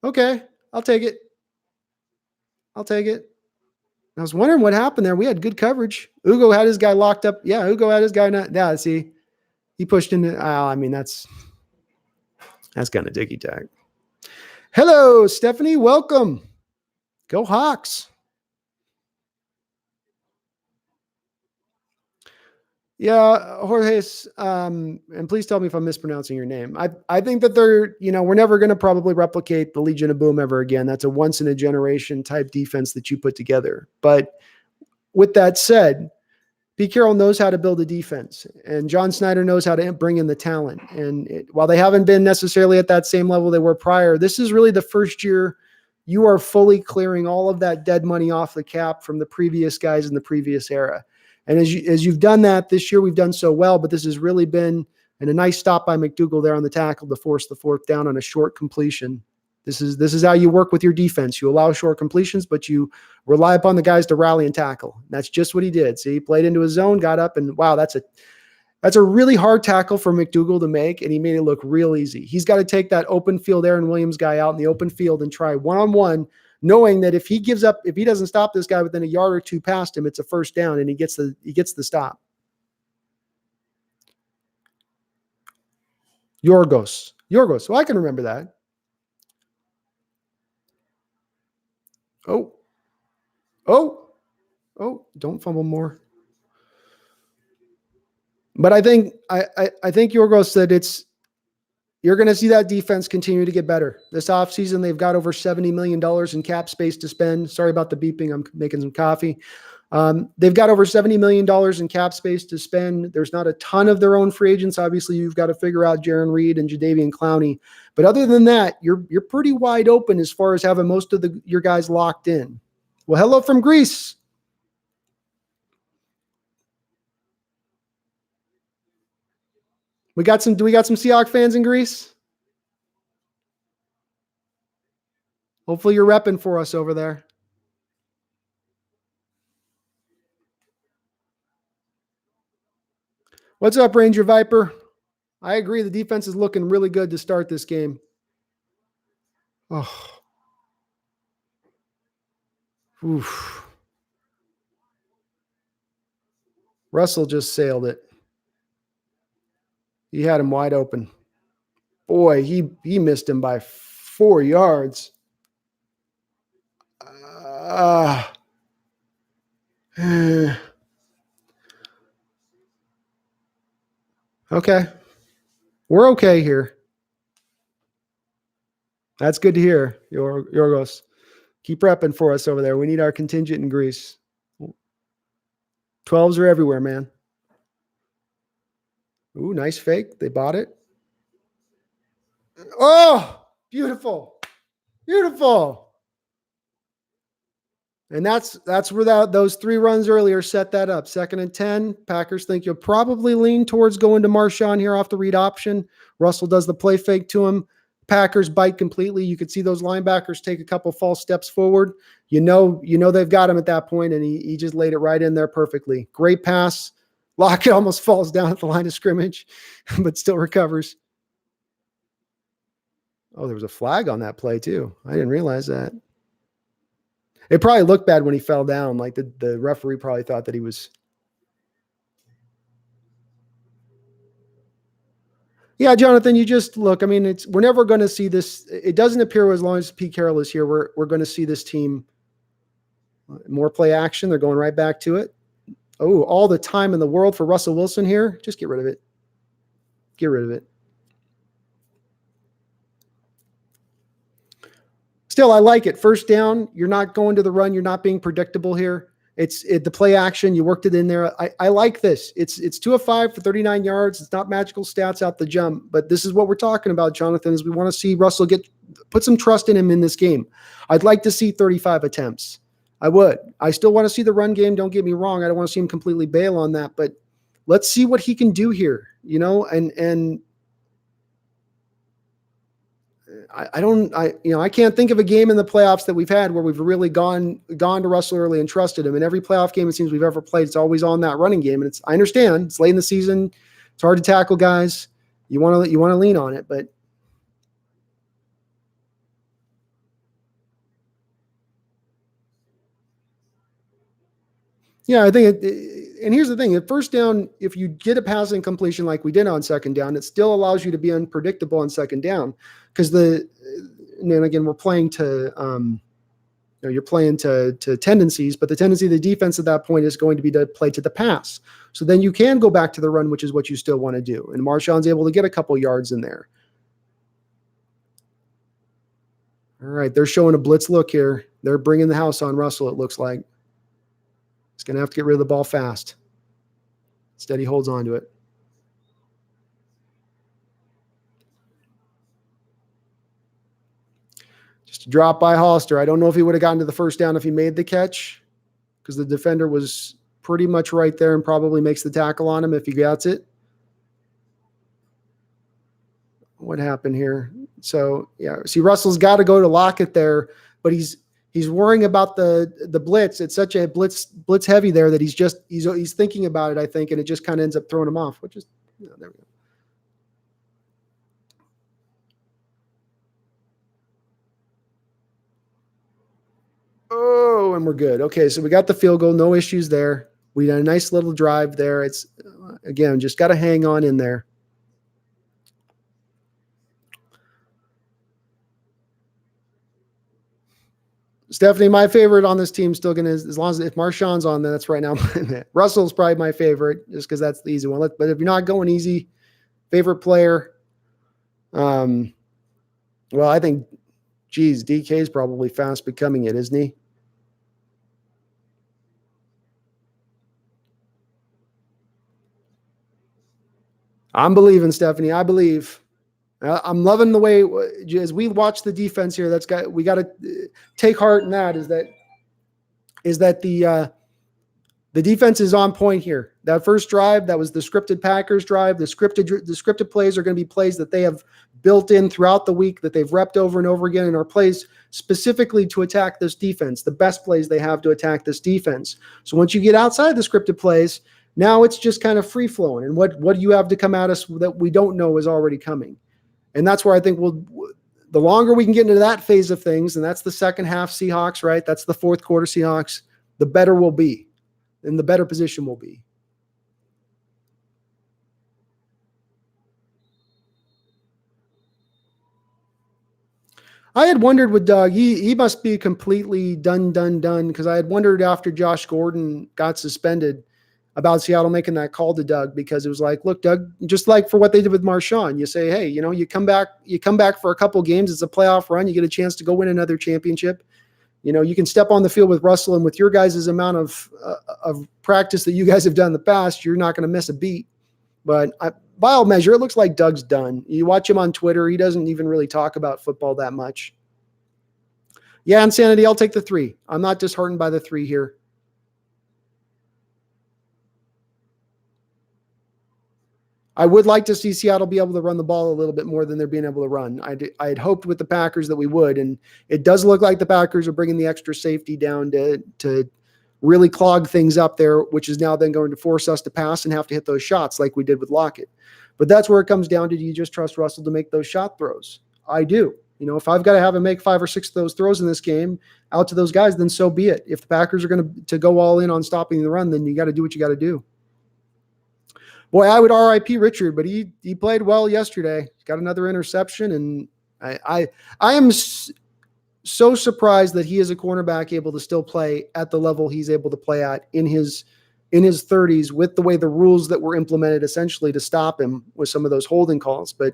Okay, I'll take it. I was wondering what happened there. We had good coverage. Ugo had his guy locked up. Yeah, Ugo had his guy not. Yeah, see, he pushed into. That's kind of dicky tag. Hello, Stephanie. Welcome. Go Hawks. Yeah, Jorge, and please tell me if I'm mispronouncing your name. I think that we're never going to probably replicate the Legion of Boom ever again. That's a once in a generation type defense that you put together. But with that said, Pete Carroll knows how to build a defense, and John Snyder knows how to bring in the talent. And while they haven't been necessarily at that same level they were prior, this is really the first year you are fully clearing all of that dead money off the cap from the previous guys in the previous era. And as you've done that this year, we've done so well, but this has really been a nice stop by McDougal there on the tackle to force the fourth down on a short completion. This is how you work with your defense. You allow short completions, but you rely upon the guys to rally and tackle. That's just what he did. See, he played into his zone, got up, and wow, that's a really hard tackle for McDougal to make, and he made it look real easy. He's got to take that open field Aaron Williams guy out in the open field and try one-on-one, knowing that if he doesn't stop this guy within a yard or two past him, it's a first down, and he gets the stop. Yorgos. Well, I can remember that. Oh, don't fumble more. But I think Yorgos said you're going to see that defense continue to get better. This offseason, they've got over $70 million in cap space to spend. Sorry about the beeping. I'm making some coffee. They've got over $70 million in cap space to spend. There's not a ton of their own free agents. Obviously, you've got to figure out Jaron Reed and Jadeveon Clowney. But other than that, you're pretty wide open as far as having most of your guys locked in. Well, hello from Greece. Do we got some Seahawks fans in Greece? Hopefully you're repping for us over there. What's up, Ranger Viper? I agree. The defense is looking really good to start this game. Oh. Oof. Russell just sailed it. He had him wide open. Boy, he missed him by 4 yards. Okay. We're okay here. That's good to hear, Yorgos. Keep repping for us over there. We need our contingent in Greece. 12s are everywhere, man. Ooh, nice fake. They bought it. Oh, beautiful. Beautiful. And that's where those 3 runs earlier set that up. 2nd and 10. Packers think you'll probably lean towards going to Marshawn here off the read option. Russell does the play fake to him. Packers bite completely. You could see those linebackers take a couple false steps forward. You know they've got him at that point, and he just laid it right in there perfectly. Great pass. Lockett almost falls down at the line of scrimmage, but still recovers. Oh, there was a flag on that play too. I didn't realize that. It probably looked bad when he fell down. Like the referee probably thought that he was. Yeah, Jonathan, you just look. I mean, we're never going to see this. It doesn't appear as long as Pete Carroll is here, we're going to see this team more play action. They're going right back to it. Oh, all the time in the world for Russell Wilson here. Just get rid of it. Get rid of it. Still, I like it. First down, you're not going to the run. You're not being predictable here. It's the play action. You worked it in there. I like this. It's 2 of 5 for 39 yards. It's not magical stats out the jump, but this is what we're talking about, Jonathan, is we want to see Russell put some trust in him in this game. I'd like to see 35 attempts. I would. I still want to see the run game. Don't get me wrong. I don't want to see him completely bail on that, but let's see what he can do here, and I can't think of a game in the playoffs that we've had where we've really gone to Russell early and trusted him. In every playoff game it seems we've ever played, it's always on that running game. And I understand it's late in the season. It's hard to tackle guys. You want to lean on it, but yeah, I think and here's the thing, at first down, if you get a passing completion like we did on 2nd down, it still allows you to be unpredictable on 2nd down because and again, we're playing to, you're playing to tendencies, but the tendency of the defense at that point is going to be to play to the pass. So then you can go back to the run, which is what you still want to do. And Marshawn's able to get a couple yards in there. All right, they're showing a blitz look here. They're bringing the house on Russell, it looks like. He's going to have to get rid of the ball fast. Instead, he holds on to it. Just a drop by Hollister. I don't know if he would have gotten to the first down if he made the catch because the defender was pretty much right there and probably makes the tackle on him if he gets it. What happened here? So, yeah, see, Russell's got to go to Lockett there, but he's worrying about the blitz. It's such a blitz heavy there that he's thinking about it, I think, and it just kind of ends up throwing him off, which is, there we go. Oh, and we're good. Okay, so we got the field goal, no issues there. We had a nice little drive there. It's, again, just got to hang on in there. Stephanie, my favorite on this team still going to, as long as if Marshawn's on, then that's right now. Russell's probably my favorite just because that's the easy one. But if you're not going easy, favorite player, well, I think, DK is probably fast becoming it, isn't he? I'm believing, Stephanie. I believe. I'm loving the way as we watch the defense here. We got to take heart in that. Is that the defense is on point here. That first drive, that was the scripted Packers drive. The scripted plays are going to be plays that they have built in throughout the week that they've repped over and over again and are plays specifically to attack this defense. The best plays they have to attack this defense. So once you get outside the scripted plays, now it's just kind of free flowing. And what do you have to come at us that we don't know is already coming? And that's where I think the longer we can get into that phase of things, and that's the second half Seahawks, right? That's the fourth quarter Seahawks, the better we'll be and the better position we'll be. I had wondered with Doug, he must be completely done because I had wondered after Josh Gordon got suspended about Seattle making that call to Doug, because it was like, look, Doug, just like for what they did with Marshawn, you say, hey, you come back for a couple games. It's a playoff run. You get a chance to go win another championship. You can step on the field with Russell, and with your guys' amount of practice that you guys have done in the past, you're not going to miss a beat. But by all measure, it looks like Doug's done. You watch him on Twitter, he doesn't even really talk about football that much. Yeah, Insanity, I'll take the 3. I'm not disheartened by the 3 here. I would like to see Seattle be able to run the ball a little bit more than they're being able to run. I had hoped with the Packers that we would, and it does look like the Packers are bringing the extra safety down to really clog things up there, which is now then going to force us to pass and have to hit those shots like we did with Lockett. But that's where it comes down to, do you just trust Russell to make those shot throws? I do. If I've got to have him make 5 or 6 of those throws in this game out to those guys, then so be it. If the Packers are going to go all in on stopping the run, then you got to do what you got to do. Boy, I would RIP Richard, but he played well yesterday. Got another interception, and I am so surprised that he is a cornerback able to still play at the level he's able to play at in his 30s, with the way the rules that were implemented essentially to stop him with some of those holding calls. But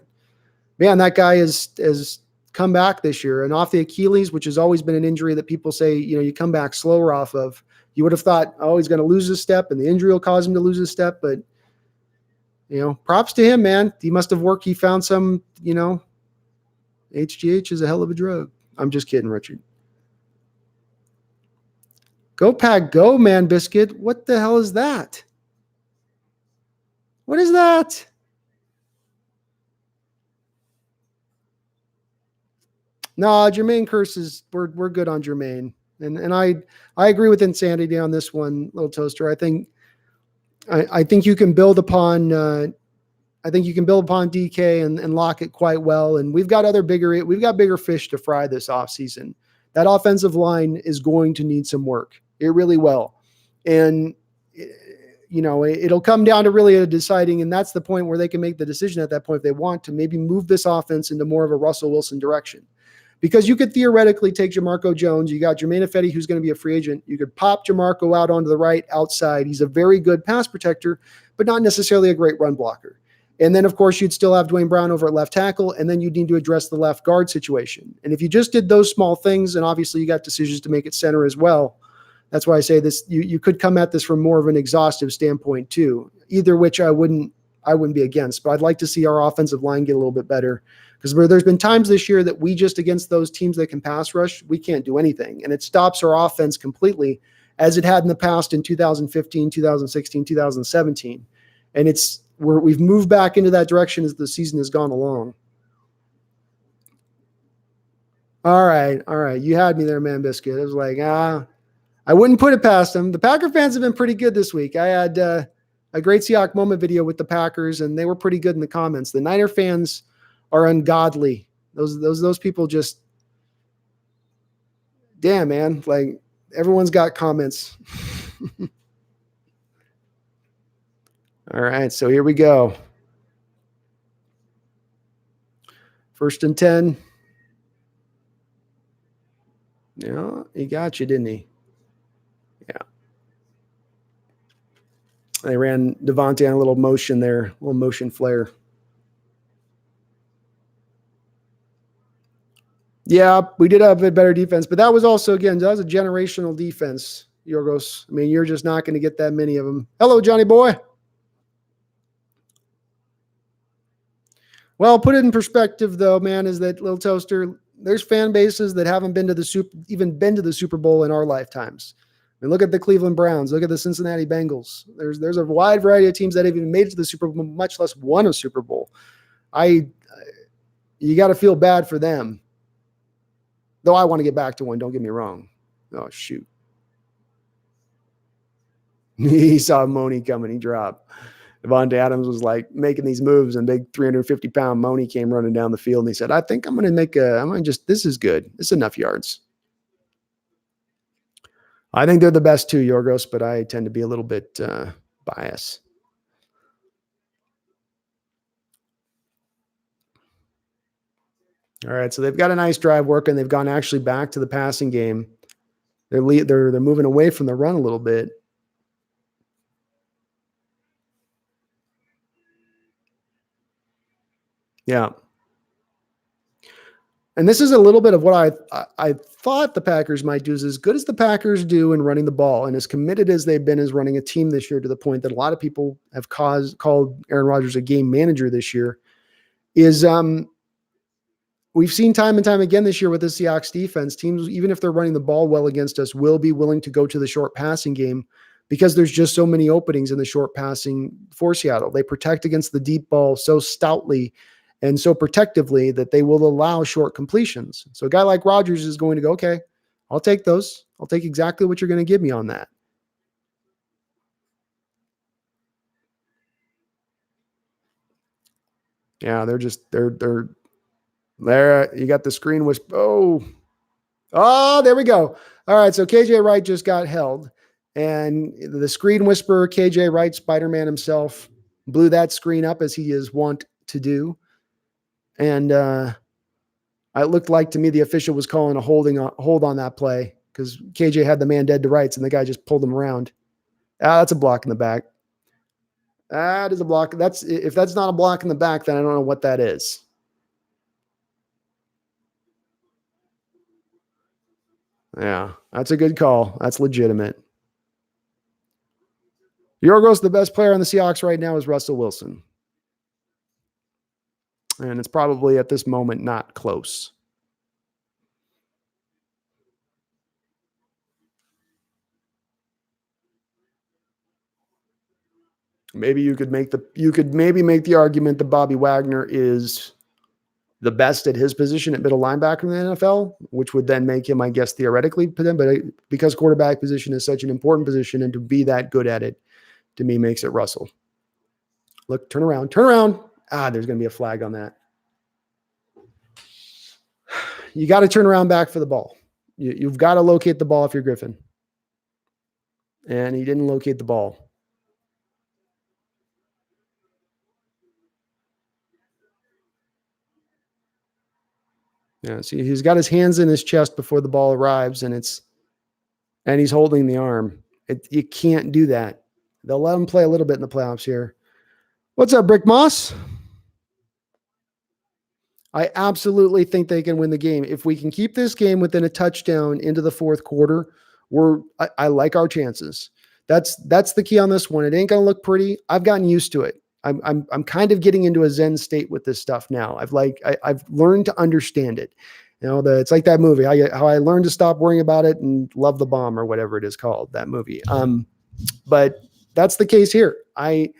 man, that guy has come back this year, and off the Achilles, which has always been an injury that people say, you come back slower off of. You would have thought, oh, he's going to lose his step and the injury will cause him to lose his step, but props to him, man. He must have worked. He found some, HGH is a hell of a drug. I'm just kidding, Richard. Go Pack, go, man, Biscuit. What the hell is that? What is that? No, Jermaine curses. We're good on Jermaine, and I agree with Insanity on this one, Little Toaster. I think you can build upon. I think you can build upon DK and lock it quite well. And we've got bigger fish to fry this offseason. That offensive line is going to need some work. It really will. And, it'll come down to really a deciding, and that's the point where they can make the decision at that point if they want to maybe move this offense into more of a Russell Wilson direction. Because you could theoretically take Jamarco Jones. You got Jermaine Ifedi, who's going to be a free agent. You could pop Jamarco out onto the right outside. He's a very good pass protector, but not necessarily a great run blocker. And then, of course, you'd still have Dwayne Brown over at left tackle, and then you'd need to address the left guard situation. And if you just did those small things, and obviously you got decisions to make at center as well, that's why I say this, you could come at this from more of an exhaustive standpoint too, either which I wouldn't be against. But I'd like to see our offensive line get a little bit better, because there's been times this year that we just, against those teams that can pass rush, we can't do anything. And it stops our offense completely, as it had in the past in 2015, 2016, 2017. And we've moved back into that direction as the season has gone along. All right. You had me there, man, Biscuit. It was like, I wouldn't put it past them. The Packer fans have been pretty good this week. I had a great Seahawks moment video with the Packers, and they were pretty good in the comments. The Niner fans are ungodly. Those people just, damn, man. Like, everyone's got comments. All right, so here we go. 1st and 10. Yeah, he got you, didn't he? Yeah. They ran Devontae on a little motion there, a little motion flare. Yeah, we did have a bit better defense, but that was also, again, that was a generational defense, Yorgos. I mean, you're just not going to get that many of them. Hello, Johnny boy. Well, put it in perspective, though, man, is that, Little Toaster, there's fan bases that haven't been to the Super Bowl in our lifetimes. I mean, look at the Cleveland Browns. Look at the Cincinnati Bengals. There's a wide variety of teams that have even made it to the Super Bowl, much less won a Super Bowl. You got to feel bad for them. Though I want to get back to one, don't get me wrong. Oh, shoot. He saw Money coming. He dropped. Devontae Adams was like making these moves, and big 350-pound Money came running down the field, and he said, I think I'm going to this is good. It's enough yards. I think they're the best too, Yorgos, but I tend to be a little bit biased. All right, so they've got a nice drive working. They've gone actually back to the passing game. They're moving away from the run a little bit. Yeah. And this is a little bit of what I thought the Packers might do, is as good as the Packers do in running the ball and as committed as they've been as running a team this year, to the point that a lot of people have called Aaron Rodgers a game manager this year, is we've seen time and time again this year with the Seahawks defense, teams, even if they're running the ball well against us, will be willing to go to the short passing game because there's just so many openings in the short passing for Seattle. They protect against the deep ball so stoutly and so protectively that they will allow short completions. So a guy like Rodgers is going to go, okay, I'll take those. I'll take exactly what you're going to give me on that. Yeah, they're there. You got the screen was, there we go. All right, so KJ Wright just got held, and the screen whisperer, KJ Wright, Spider-Man himself, blew that screen up as he is wont to do. And it looked like to me the official was calling a hold on that play because KJ had the man dead to rights, and the guy just pulled him around. That's a block in the back. That is a block. If that's not a block in the back, then I don't know what that is. Yeah, that's a good call. That's legitimate. Yorgos, the best player on the Seahawks right now is Russell Wilson. And it's probably at this moment not close. Maybe you could make the argument that Bobby Wagner is the best at his position at middle linebacker in the NFL, which would then make him, I guess, theoretically, but because quarterback position is such an important position and to be that good at it, to me, makes it Russell. Look, turn around. There's going to be a flag on that. You got to turn around back for the ball. You've got to locate the ball if you're Griffin. And he didn't locate the ball. Yeah, see, he's got his hands in his chest before the ball arrives, and he's holding the arm. You can't do that. They'll let him play a little bit in the playoffs here. What's up, Brick Moss? I absolutely think they can win the game. If we can keep this game within a touchdown into the fourth quarter, I like our chances. That's the key on this one. It ain't gonna look pretty. I've gotten used to it. I'm kind of getting into a Zen state with this stuff now. I've learned to understand it. It's like that movie, how I learned to stop worrying about it and love the bomb, or whatever it is called, that movie. But that's the case here. I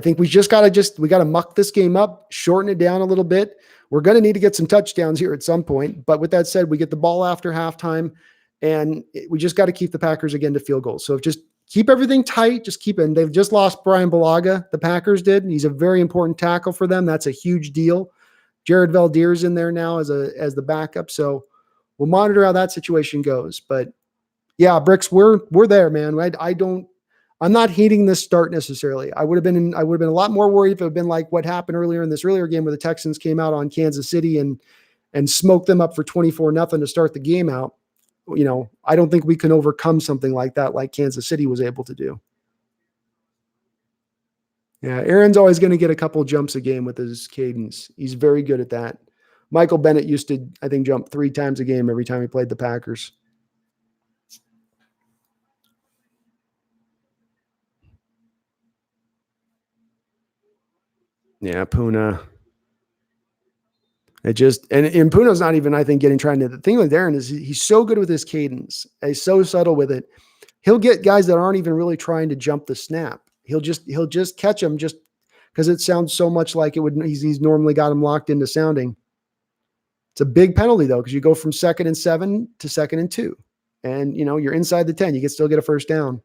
think we got to muck this game up, shorten it down a little bit. We're going to need to get some touchdowns here at some point. But with that said, we get the ball after halftime, and we just got to keep the Packers again to field goals. So just keep everything tight. Just keep it. And they've just lost Brian Bulaga. The Packers did. He's a very important tackle for them. That's a huge deal. Jared Valdeer's in there now as the backup. So we'll monitor how that situation goes. But yeah, Bricks, we're there, man. I'm not hating this start necessarily. I would have been a lot more worried if it had been like what happened earlier in this earlier game where the Texans came out on Kansas City and smoked them up for 24-0 to start the game out. I don't think we can overcome something like that, like Kansas City was able to do. Yeah, Aaron's always going to get a couple jumps a game with his cadence. He's very good at that. Michael Bennett used to, I think, jump 3 times a game every time he played the Packers. Yeah, Puna. And Puno's not even, I think, the thing with Aaron is he's so good with his cadence. He's so subtle with it. He'll get guys that aren't even really trying to jump the snap. He'll just catch them just because it sounds so much like it would. He's normally got them locked into sounding. It's a big penalty though, because you go from 2nd and 7 to 2nd and 2, and you're inside the 10. You can still get a first down.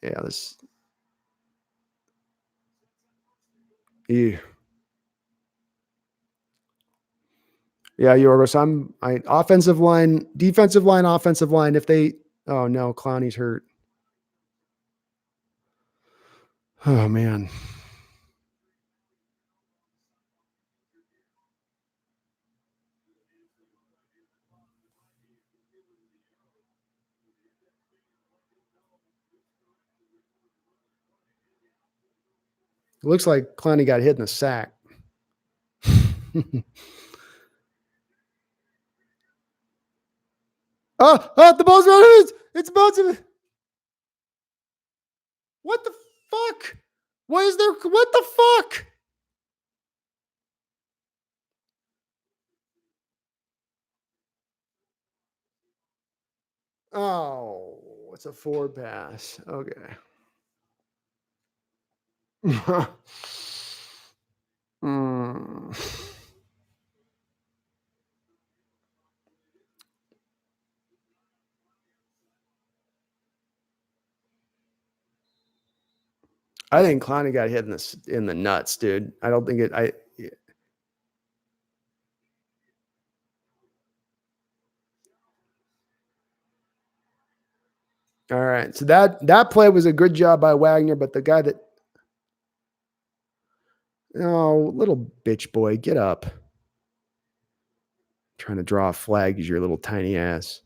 Yeah, Yeah, Yorgos. Offensive line, defensive line, offensive line. Oh no, Clowney's hurt. Oh man. It looks like Clowney got hit in the sack. The ball's running. It's about to. What the fuck? What is there? What the fuck? Oh, it's a forward pass. Okay. Hmm. I think Clowney got hit in the nuts, dude. I don't think it. All right. So that play was a good job by Wagner, but the guy that little bitch boy, get up. Trying to draw a flag as your little tiny ass.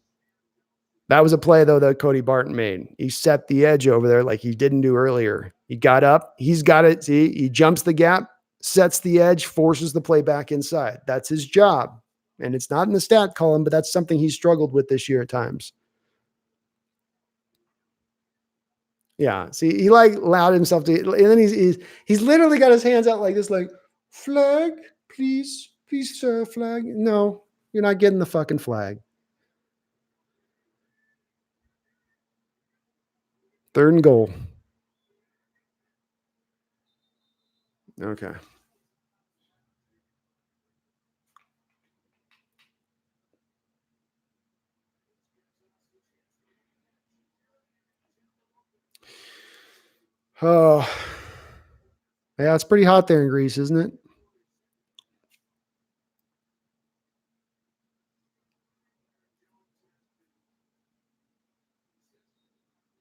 That was a play though that Cody Barton made. He set the edge over there like he didn't do earlier. He got up. He's got it. See, he jumps the gap, sets the edge, forces the play back inside. That's his job. And it's not in the stat column, but that's something he struggled with this year at times. Yeah. See, he like allowed himself to, and then he's literally got his hands out like this, like, flag, please, sir, flag. No, you're not getting the fucking flag. 3rd and goal. Okay. Oh, yeah, it's pretty hot there in Greece, isn't it?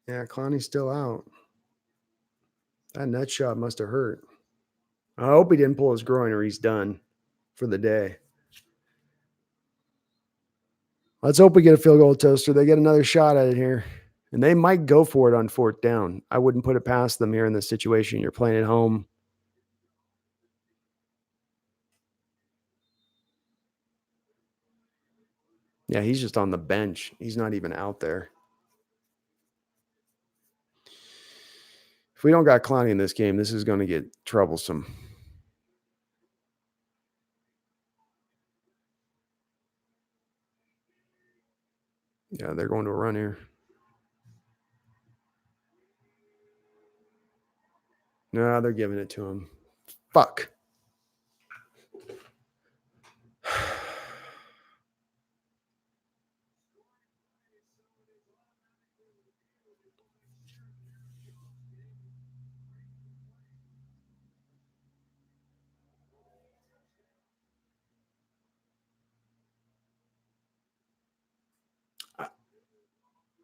Yeah, Clowney's still out. That net shot must have hurt. I hope he didn't pull his groin or he's done for the day. Let's hope we get a field goal, Toaster. They get another shot at it here. And they might go for it on 4th down. I wouldn't put it past them here in this situation. You're playing at home. Yeah, he's just on the bench. He's not even out there. If we don't got Clowney in this game, this is going to get troublesome. Yeah, they're going to a run here. No, they're giving it to him. Fuck.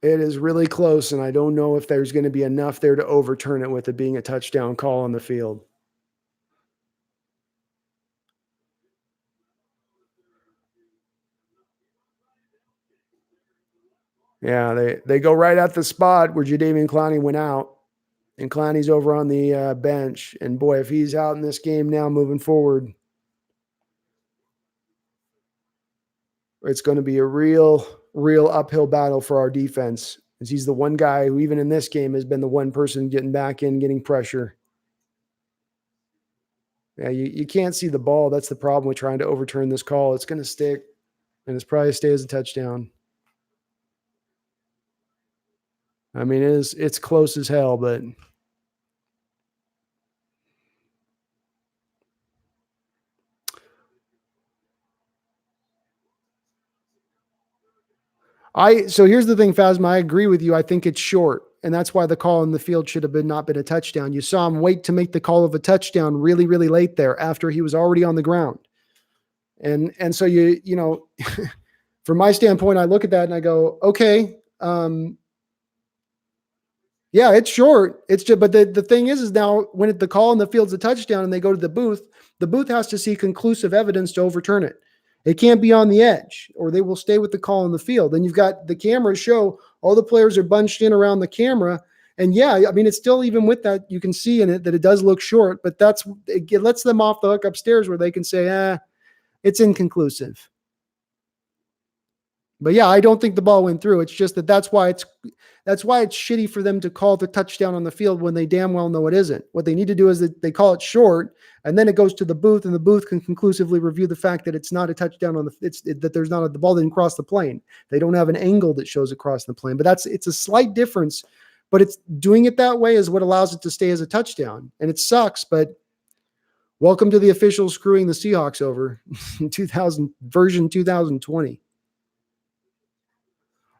It is really close, and I don't know if there's going to be enough there to overturn it with it being a touchdown call on the field. Yeah, they go right at the spot where Jadeveon Clowney went out, and Clowney's over on the bench. And boy, if he's out in this game now moving forward, it's going to be a real uphill battle for our defense, as he's the one guy who, even in this game, has been the one person getting back in, getting pressure. Yeah, you can't see the ball. That's the problem with trying to overturn this call. It's going to stick, and it's probably stay as a touchdown. I mean, it's close as hell, but so here's the thing, Phasma. I agree with you. I think it's short, and that's why the call in the field should have not been a touchdown. You saw him wait to make the call of a touchdown really, really late there after he was already on the ground. And so you know, from my standpoint, I look at that and I go, okay, yeah, it's short. It's just, but the thing is now when the call in the field's a touchdown and they go to the booth has to see conclusive evidence to overturn it. It can't be on the edge, or they will stay with the call in the field. And you've got the cameras show all the players are bunched in around the camera, And yeah, I mean, it's still, even with that, you can see in it that it does look short, but it lets them off the hook upstairs where they can say, it's inconclusive. But yeah, I don't think the ball went through. It's just that's why it's shitty for them to call the touchdown on the field when they damn well know it isn't. What they need to do is that they call it short, and then it goes to the booth, and the booth can conclusively review the fact that it's not a touchdown that there's not the ball didn't cross the plane. They don't have an angle that shows it crossed the plane. But it's a slight difference, but it's doing it that way is what allows it to stay as a touchdown. And it sucks, but welcome to the officials screwing the Seahawks over in version 2020.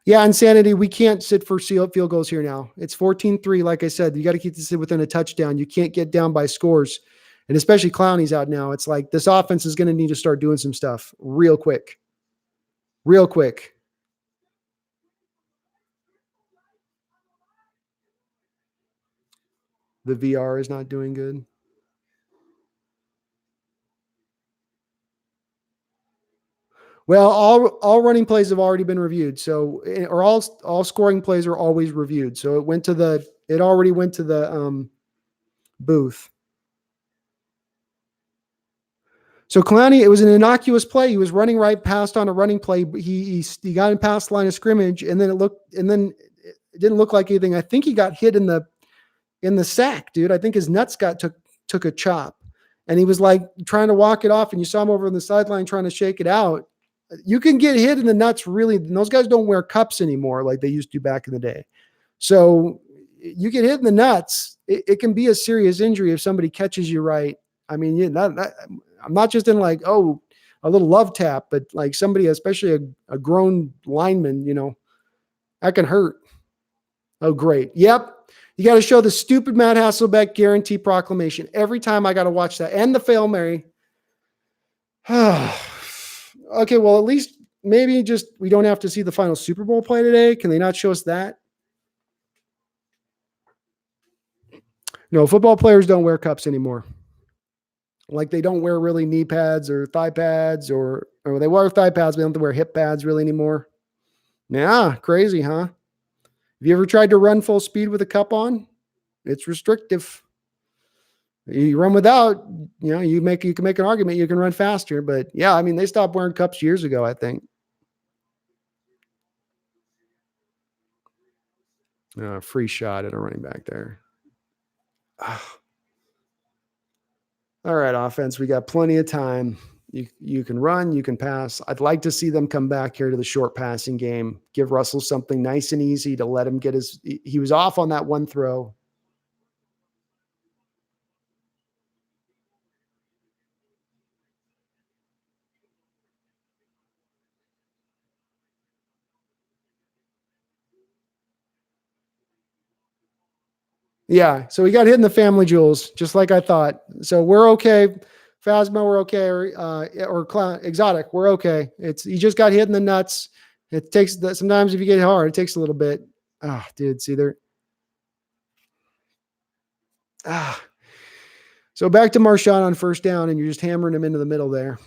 Yeah, insanity. We can't sit for field goals here now. It's 14-3. Like I said, you got to keep this within a touchdown. You can't get down by scores. And especially Clowney's out now. It's like this offense is going to need to start doing some stuff real quick. Real quick. The VR is not doing good. Well, all running plays have already been reviewed. So, or all scoring plays are always reviewed. So it already went to the booth. So Clowney, it was an innocuous play. He was running right past on a running play. He got in past the line of scrimmage, and then it didn't look like anything. I think he got hit in the sack, dude. I think his nuts took a chop, and he was like trying to walk it off, and you saw him over on the sideline trying to shake it out. You can get hit in the nuts really. Those guys don't wear cups anymore like they used to back in the day. So you get hit in the nuts. It can be a serious injury if somebody catches you right. I mean, I'm not just in like, a little love tap, but like somebody, especially a grown lineman, that can hurt. Oh, great. Yep. You got to show the stupid Matt Hasselbeck guarantee proclamation. Every time I got to watch that. And the Fail Mary. Okay, well, at least maybe just we don't have to see the final Super Bowl play today. Can they not show us that? No, football players don't wear cups anymore. Like they don't wear really knee pads or thigh pads, or they wear thigh pads, but they don't have to wear hip pads really anymore. Yeah, crazy, huh? Have you ever tried to run full speed with a cup on? It's restrictive. You run without, you can make an argument you can run faster, but yeah, I mean, they stopped wearing cups years ago, I think. Free shot at a running back there. All right, offense, we got plenty of time. You can run, you can pass. I'd like to see them come back here to the short passing game. Give Russell something nice and easy to let him get he was off on that one throw. Yeah, so he got hit in the family jewels, just like I thought. So we're okay. Phasma, we're okay, or Clown Exotic, we're okay. He just got hit in the nuts. It takes sometimes if you get hard, it takes a little bit. Dude, see there. So back to Marshawn on first down, and you're just hammering him into the middle there.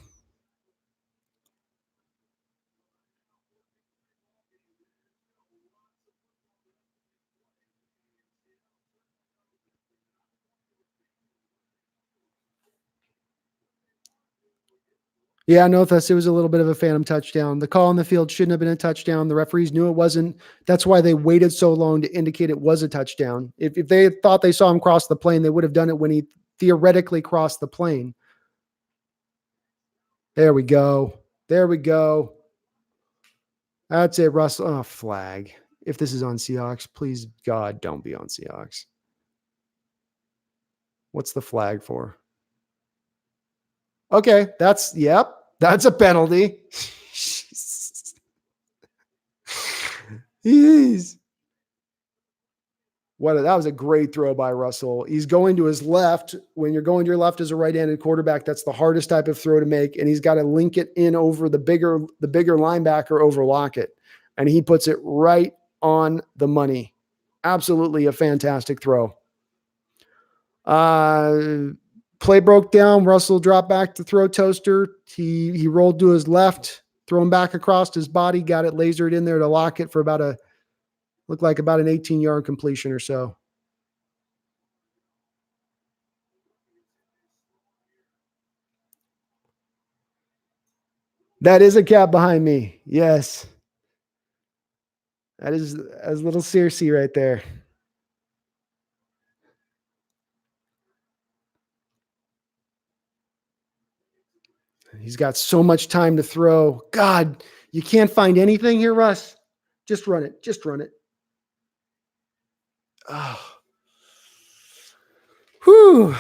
Yeah, no, it was a little bit of a phantom touchdown. The call on the field shouldn't have been a touchdown. The referees knew it wasn't. That's why they waited so long to indicate it was a touchdown. If they thought they saw him cross the plane, they would have done it when he theoretically crossed the plane. There we go. There we go. That's it, Russell. Oh, flag. If this is on Seahawks, please, God, don't be on Seahawks. What's the flag for? Okay, that's a penalty. Jeez. That was a great throw by Russell. He's going to his left. When you're going to your left as a right-handed quarterback, that's the hardest type of throw to make, and he's got to link it in over the bigger linebacker over Lockett, and he puts it right on the money. Absolutely a fantastic throw. Play broke down. Russell dropped back to throw Toaster. He rolled to his left, thrown back across his body, got it lasered in there to Lockett for looked like about an 18-yard completion or so. That is a cat behind me. Yes. That is little Circe right there. He's got so much time to throw. God, you can't find anything here, Russ. Just run it. Just run it. Oh. Whew.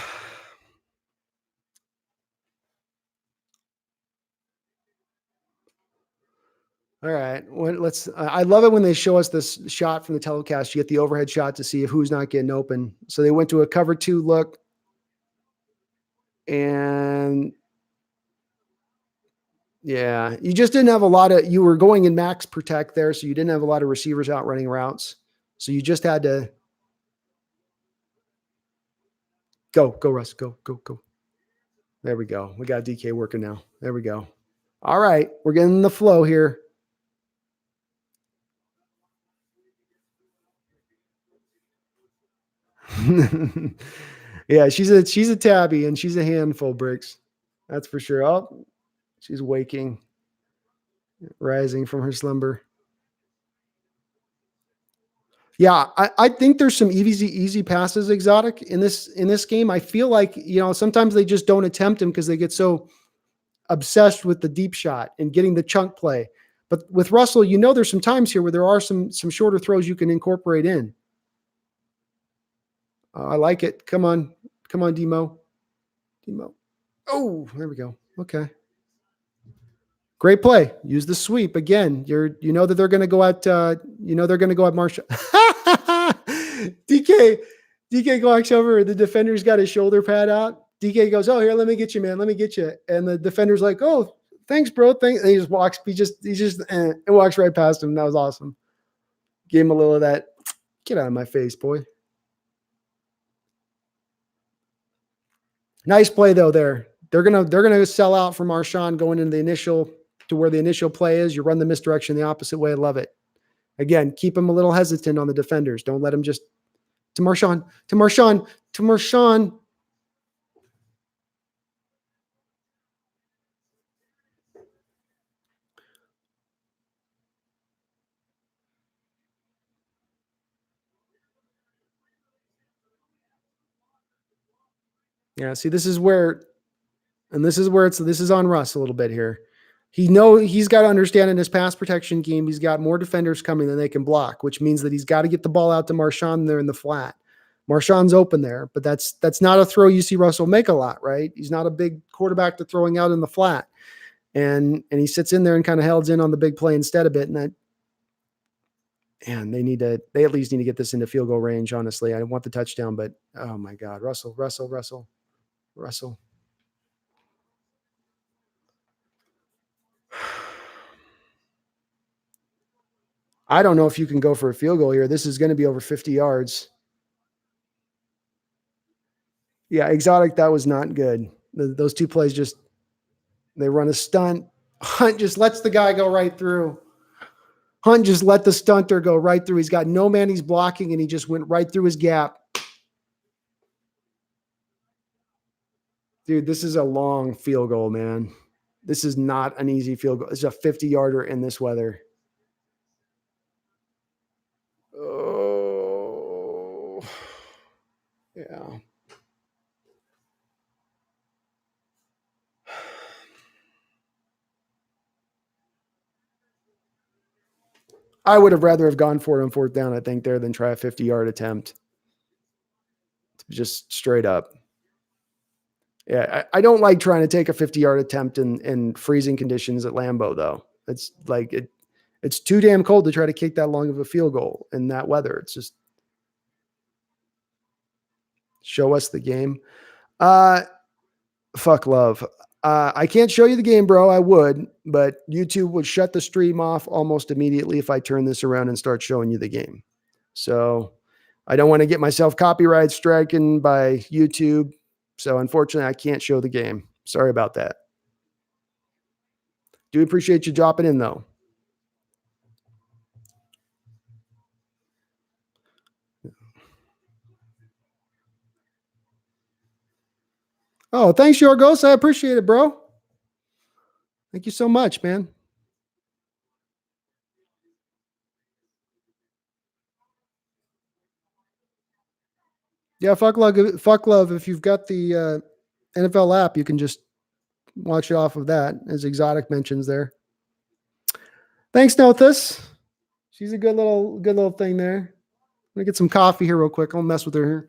All right. Let's. I love it when they show us this shot from the telecast. You get the overhead shot to see who's not getting open. So they went to a cover 2 look, and yeah, you just didn't have a lot of. You were going in max protect there, so you didn't have a lot of receivers out running routes. So you just had to go, Russ, go. There we go. We got DK working now. There we go. All right, we're getting the flow here. Yeah, she's a tabby and she's a handful, Bricks. That's for sure. Oh, she's waking, rising from her slumber. Yeah, I think there's some easy passes, Exotic, in this game. I feel like, sometimes they just don't attempt them because they get so obsessed with the deep shot and getting the chunk play. But with Russell, there's some times here where there are some shorter throws you can incorporate in. I like it. Come on, Demo. Oh, there we go. Okay. Great play. Use the sweep again. You know that they're going to go at. They're going to go at Marshall. DK walks over. The defender's got his shoulder pad out. DK goes, "Oh, here, let me get you, man. Let me get you." And the defender's like, "Oh, thanks, bro. Thanks." And he just walks. It walks right past him. That was awesome. Gave him a little of that. Get out of my face, boy. Nice play though. They're gonna sell out from Marshawn going into where the initial play is. You run the misdirection the opposite way. I love it. Again, keep him a little hesitant on the defenders. Don't let him just to Marshawn. Yeah, see, this is on Russ a little bit here. He's got to understand in his pass protection game, he's got more defenders coming than they can block, which means that he's got to get the ball out to Marshawn there in the flat. Marshawn's open there, but that's not a throw you see Russell make a lot, right? He's not a big quarterback to throwing out in the flat. And he sits in there and kind of holds in on the big play instead of it. And they at least need to get this into field goal range, honestly. I want the touchdown, but oh my God, Russell. I don't know if you can go for a field goal here. This is going to be over 50 yards. Yeah, Exotic, that was not good. Those two plays they run a stunt. Hunt just lets the guy go right through. Hunt just let the stunter go right through. He's got no man he's blocking, and he just went right through his gap. Dude, this is a long field goal, man. This is not an easy field goal. It's a 50-yarder in this weather. Oh, yeah. I would have rather have gone for it on fourth down, I think, there than try a 50-yard attempt. Just straight up. Yeah, I don't like trying to take a 50-yard attempt in freezing conditions at Lambeau, though. It's like it's too damn cold to try to kick that long of a field goal in that weather. It's just show us the game. Fuck love. I can't show you the game, bro. I would, but YouTube would shut the stream off almost immediately if I turn this around and start showing you the game. So I don't want to get myself copyright stricken by YouTube. So unfortunately, I can't show the game. Sorry about that. Do appreciate you dropping in, though. Oh, thanks, Yorgos. I appreciate it, bro. Thank you so much, man. Yeah, fuck love. Fuck love. If you've got the NFL app, you can just watch it off of that, as Exotic mentions there. Thanks, Nothus. She's a good little thing there. Let me get some coffee here real quick. I'll mess with her here.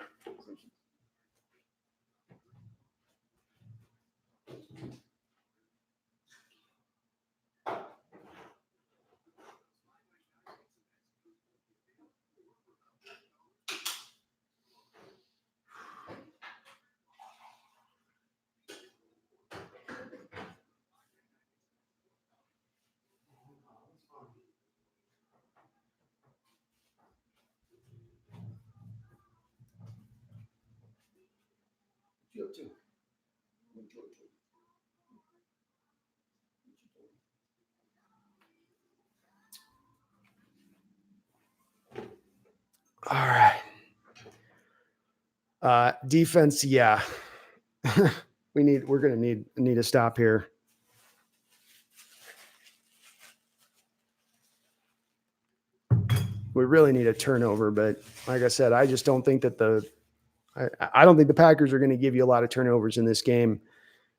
All right. Defense, yeah. We're gonna need a stop here. We really need a turnover, but like I said, I just don't think that I don't think the Packers are going to give you a lot of turnovers in this game.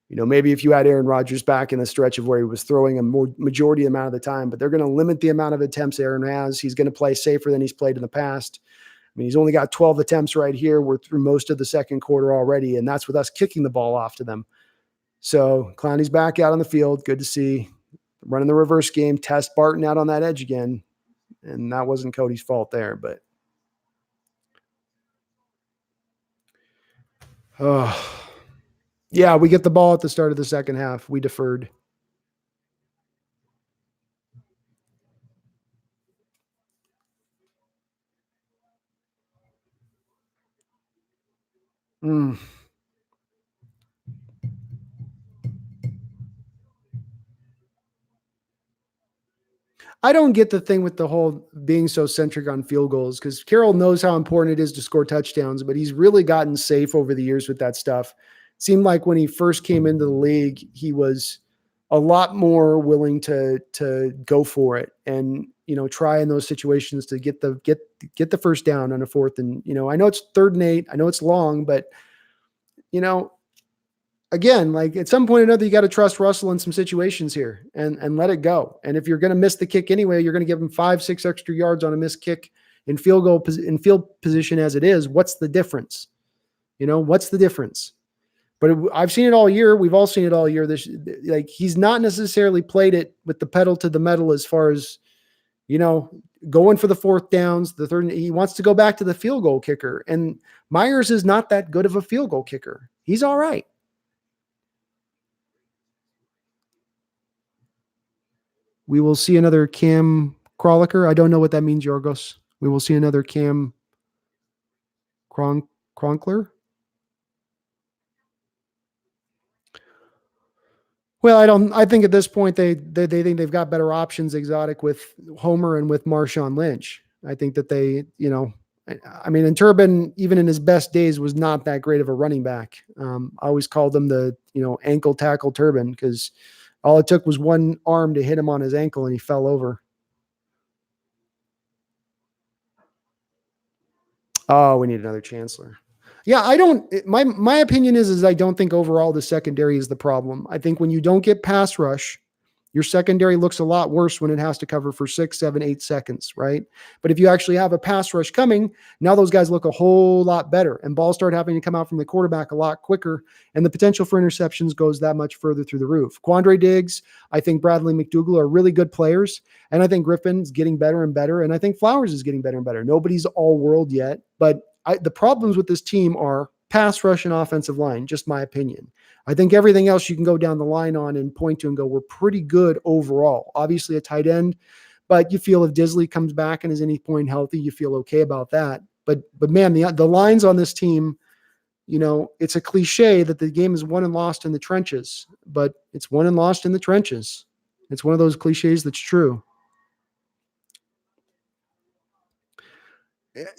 You know, maybe if you had Aaron Rodgers back in the stretch of where he was throwing a more majority amount of the time, but they're going to limit the amount of attempts Aaron has. He's going to play safer than he's played in the past. I mean, he's only got 12 attempts right here. We're through most of the second quarter already, and that's with us kicking the ball off to them. So Clowney's back out on the field. Good to see. Running the reverse game, test Barton out on that edge again. And that wasn't Cody's fault there, but yeah, we get the ball at the start of the second half. We deferred. I don't get the thing with the whole being so centric on field goals because Carroll knows how important it is to score touchdowns, but he's really gotten safe over the years with that stuff. Seemed like when he first came into the league, he was a lot more willing to go for it and try in those situations to get the first down on a fourth. And I know it's 3rd and 8, I know it's long, but again, like at some point or another, you got to trust Russell in some situations here and let it go. And if you're going to miss the kick anyway, you're going to give him 5-6 extra yards on a missed kick in field position as it is. What's the difference? What's the difference? But I've seen it all year. We've all seen it all year. He's not necessarily played it with the pedal to the metal as far as, going for the 4th downs, the 3rd. He wants to go back to the field goal kicker. And Myers is not that good of a field goal kicker. He's all right. We will see another Cam Kroliker. I don't know what that means, Yorgos. We will see another Cam Kronkler. Well, I think at this point they think they've got better options, Exotic, with Homer and with Marshawn Lynch. I think that and Turbin, even in his best days, was not that great of a running back. I always called him the, ankle tackle Turbin because all it took was one arm to hit him on his ankle and he fell over. Oh, we need another Chancellor. Yeah, my opinion is I don't think overall the secondary is the problem. I think when you don't get pass rush, your secondary looks a lot worse when it has to cover for 6, 7, 8 seconds, right? But if you actually have a pass rush coming, now those guys look a whole lot better and balls start having to come out from the quarterback a lot quicker. And the potential for interceptions goes that much further through the roof. Quandre Diggs, I think Bradley McDougall are really good players. And I think Griffin's getting better and better. And I think Flowers is getting better and better. Nobody's all world yet, but the problems with this team are pass rush and offensive line, just my opinion. I think everything else you can go down the line on and point to and go, we're pretty good overall. Obviously a tight end, but you feel if Disley comes back and is any point healthy, you feel okay about that. But man, the lines on this team, it's a cliche that the game is won and lost in the trenches, but it's won and lost in the trenches. It's one of those cliches that's true.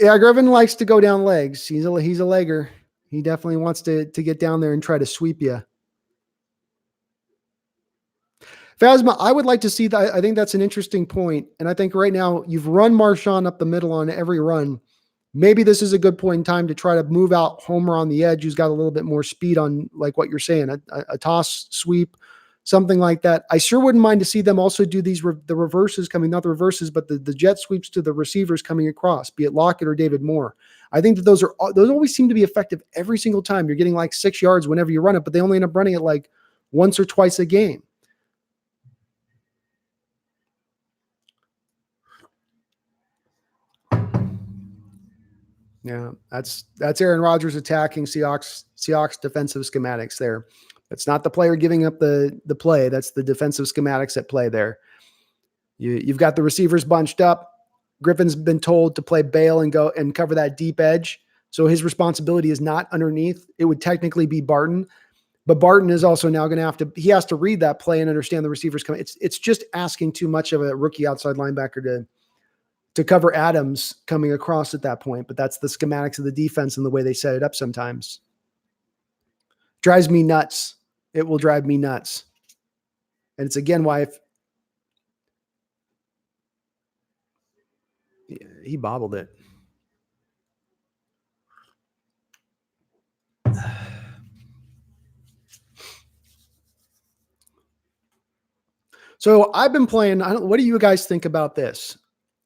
Yeah, Griffin likes to go down legs. He's a legger. He definitely wants to get down there and try to sweep you. Phasma, I would like to see that. I think that's an interesting point. And I think right now you've run Marshawn up the middle on every run. Maybe this is a good point in time to try to move out Homer on the edge, who's got a little bit more speed on, like what you're saying, a toss sweep, something like that. I sure wouldn't mind to see them also do the reverses coming, not the reverses, but the jet sweeps to the receivers coming across, be it Lockett or David Moore. I think that those always seem to be effective every single time. You're getting like 6 yards whenever you run it, but they only end up running it like once or twice a game. Yeah, that's Aaron Rodgers attacking Seahawks defensive schematics there. That's not the player giving up the play. That's the defensive schematics at play there. You've got the receivers bunched up. Griffin's been told to play bail and go and cover that deep edge. So his responsibility is not underneath. It would technically be Barton, but Barton is also now going to he has to read that play and understand the receivers coming. It's just asking too much of a rookie outside linebacker to cover Adams coming across at that point, but that's the schematics of the defense and the way they set it up sometimes. Drives me nuts. It will drive me nuts. And it's again why he bobbled it. So I've been playing. What do you guys think about this?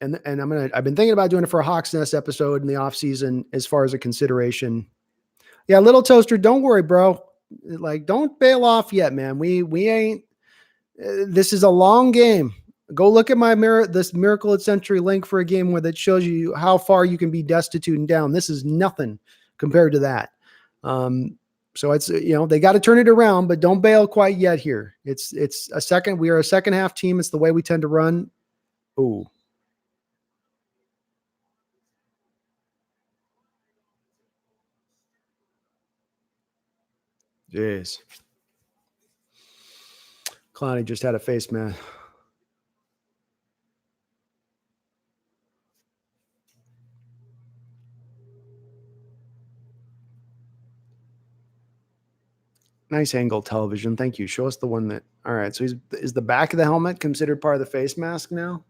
And I've been thinking about doing it for a Hawks Nest episode in the off season as far as a consideration. Yeah, Little Toaster, don't worry, bro. Like, don't bail off yet, man. We ain't. This is a long game. Go look at this Miracle at Century link for a game where that shows you how far you can be destitute and down. This is nothing compared to that. So it's, they got to turn it around, but don't bail quite yet here. We are a second half team. It's the way we tend to run. Ooh. Jeez. Clowney just had a face mask. Nice angle television. Thank you. Show us the one that. All right. So is the back of the helmet considered part of the face mask now?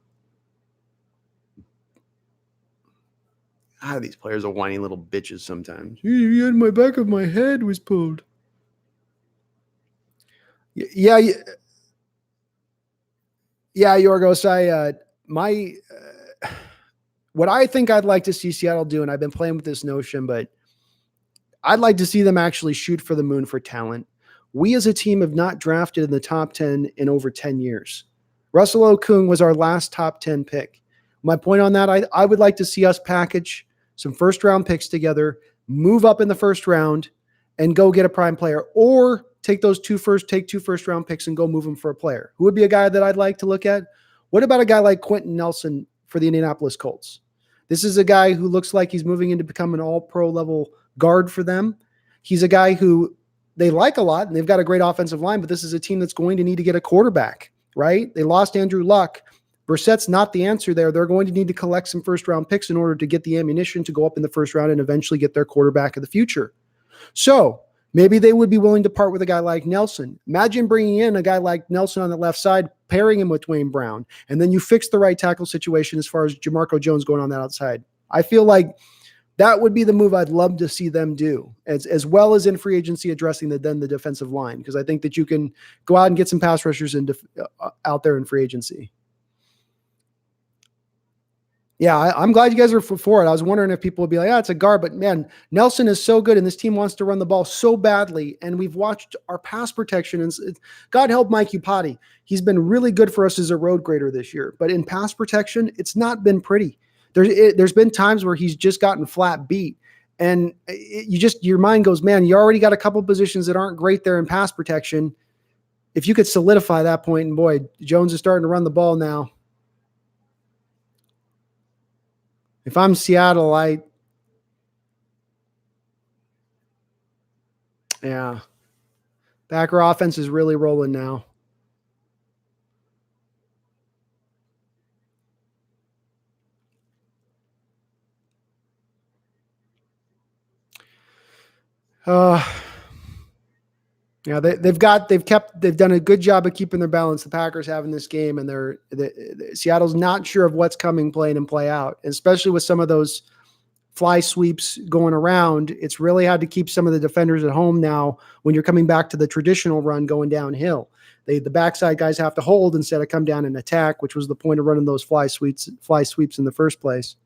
These players are whiny little bitches sometimes. You had my back of my head was pulled. Yeah. Yeah, Yorgos. What I think I'd like to see Seattle do, and I've been playing with this notion, but I'd like to see them actually shoot for the moon for talent. We as a team have not drafted in the top 10 in over 10 years. Russell Okung was our last top 10 pick. My point on that, I would like to see us package some first round picks together, move up in the first round, and go get a prime player, or take two first round picks and go move them for a player. Who would be a guy that I'd like to look at? What about a guy like Quentin Nelson for the Indianapolis Colts? This is a guy who looks like he's moving in to become an all-pro level guard for them. He's a guy who they like a lot, and they've got a great offensive line, but this is a team that's going to need to get a quarterback, right? They lost Andrew Luck. Brissett's not the answer there. They're going to need to collect some first-round picks in order to get the ammunition to go up in the first round and eventually get their quarterback of the future. So maybe they would be willing to part with a guy like Nelson. Imagine bringing in a guy like Nelson on the left side, pairing him with Dwayne Brown, and then you fix the right tackle situation as far as Jamarco Jones going on that outside. I feel like that would be the move I'd love to see them do, as well as in free agency addressing the defensive line, because I think that you can go out and get some pass rushers out there in free agency. Yeah, I'm glad you guys are for it. I was wondering if people would be like, it's a guard, but man, Nelson is so good, and this team wants to run the ball so badly, and we've watched our pass protection, and God help Mike Upati. He's been really good for us as a road grader this year, but in pass protection, it's not been pretty. There's been times where he's just gotten flat beat, and your mind goes, man, you already got a couple positions that aren't great there in pass protection. If you could solidify that point, and boy, Jones is starting to run the ball now. If I'm Seattle, Packer offense is really rolling now. Yeah, they've done a good job of keeping their balance. The Packers have in this game, and Seattle's not sure of what's coming, play in and play out, and especially with some of those fly sweeps going around. It's really had to keep some of the defenders at home now when you're coming back to the traditional run going downhill. The backside guys have to hold instead of come down and attack, which was the point of running those fly sweeps in the first place.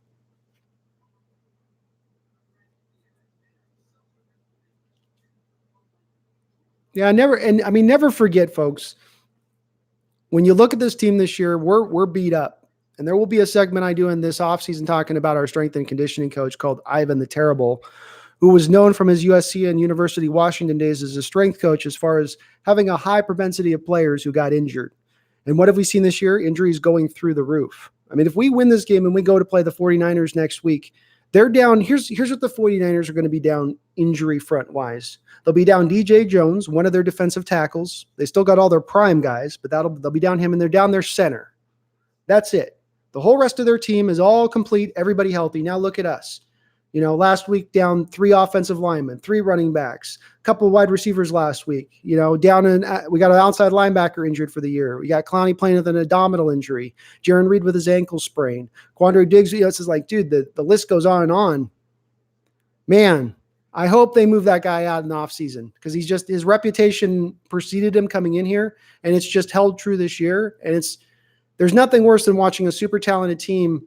Yeah, never forget, folks, when you look at this team this year, we're beat up. And there will be a segment I do in this offseason talking about our strength and conditioning coach called Ivan the Terrible, who was known from his USC and University of Washington days as a strength coach as far as having a high propensity of players who got injured. And what have we seen this year? Injuries going through the roof. I mean, if we win this game and we go to play the 49ers next week, they're down. Here's what the 49ers are going to be down injury front wise. They'll be down DJ Jones, one of their defensive tackles. They still got all their prime guys, but they'll be down him, and they're down their center. That's it. The whole rest of their team is all complete, everybody healthy. Now look at us. Last week down 3 offensive linemen, 3 running backs, a couple of wide receivers last week. We got an outside linebacker injured for the year. We got Clowney playing with an abdominal injury. Jaron Reed with his ankle sprain. Quandre Diggs, it's just like, dude, the list goes on and on. Man, I hope they move that guy out in the offseason because his reputation preceded him coming in here, and it's just held true this year. And there's nothing worse than watching a super talented team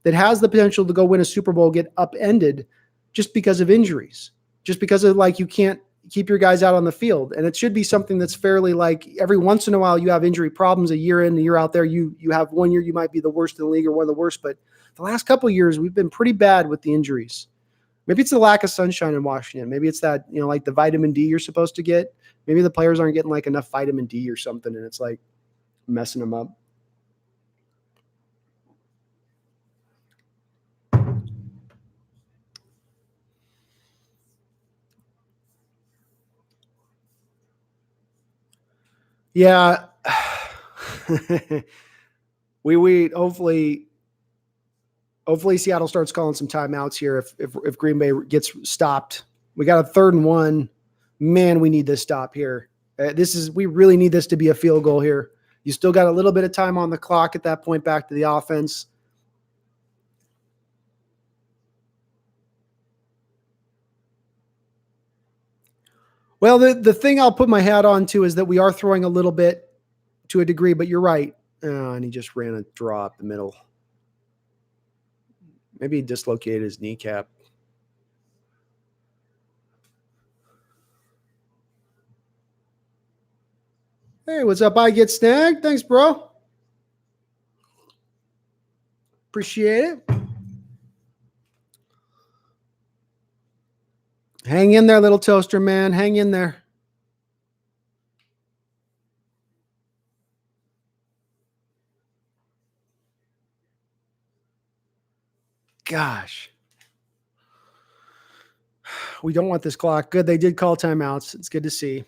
that has the potential to go win a Super Bowl get upended just because of injuries, just because of you can't keep your guys out on the field. And it should be something that's fairly every once in a while you have injury problems a year in, a year out there. You have one year you might be the worst in the league or one of the worst, but the last couple of years we've been pretty bad with the injuries. Maybe it's the lack of sunshine in Washington. Maybe it's that, the vitamin D you're supposed to get. Maybe the players aren't getting enough vitamin D or something, and it's messing them up. Yeah. we hopefully Seattle starts calling some timeouts here if Green Bay gets stopped. We got a 3rd and 1. Man, we need this stop here. We really need this to be a field goal here. You still got a little bit of time on the clock at that point back to the offense. Well, the thing I'll put my hat on to is that we are throwing a little bit to a degree, but you're right. And he just ran a draw up the middle. Maybe he dislocated his kneecap. Hey, what's up? I get snagged. Thanks, bro. Appreciate it. Hang in there, little toaster man. Hang in there. Gosh. We don't want this clock. Good. They did call timeouts. It's good to see.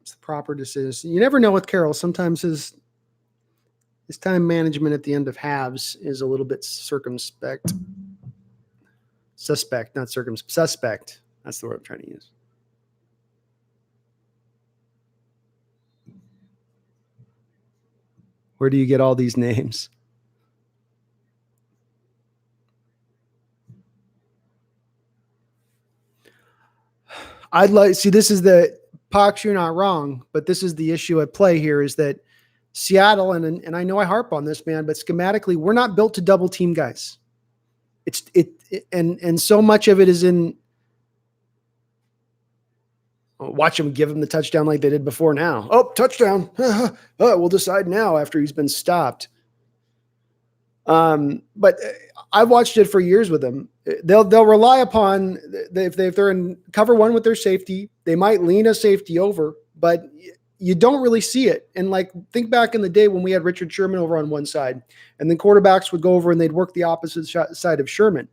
It's the proper decision. You never know with Carroll. Sometimes his time management at the end of halves is a little bit circumspect. Suspect, not circumspect. Suspect. That's the word I'm trying to use. Where do you get all these names? This is the Pox, you're not wrong, but this is the issue at play here is that Seattle, and I know I harp on this, man, but schematically, we're not built to double team guys. And so much of it is in watch them give him the touchdown like they did before now. Oh, touchdown. We'll decide now after he's been stopped. But I've watched it for years with them. They'll rely upon if they're in cover 1 with their safety, they might lean a safety over, but you don't really see it. And think back in the day when we had Richard Sherman over on one side, and then quarterbacks would go over and they'd work the opposite side of Sherman.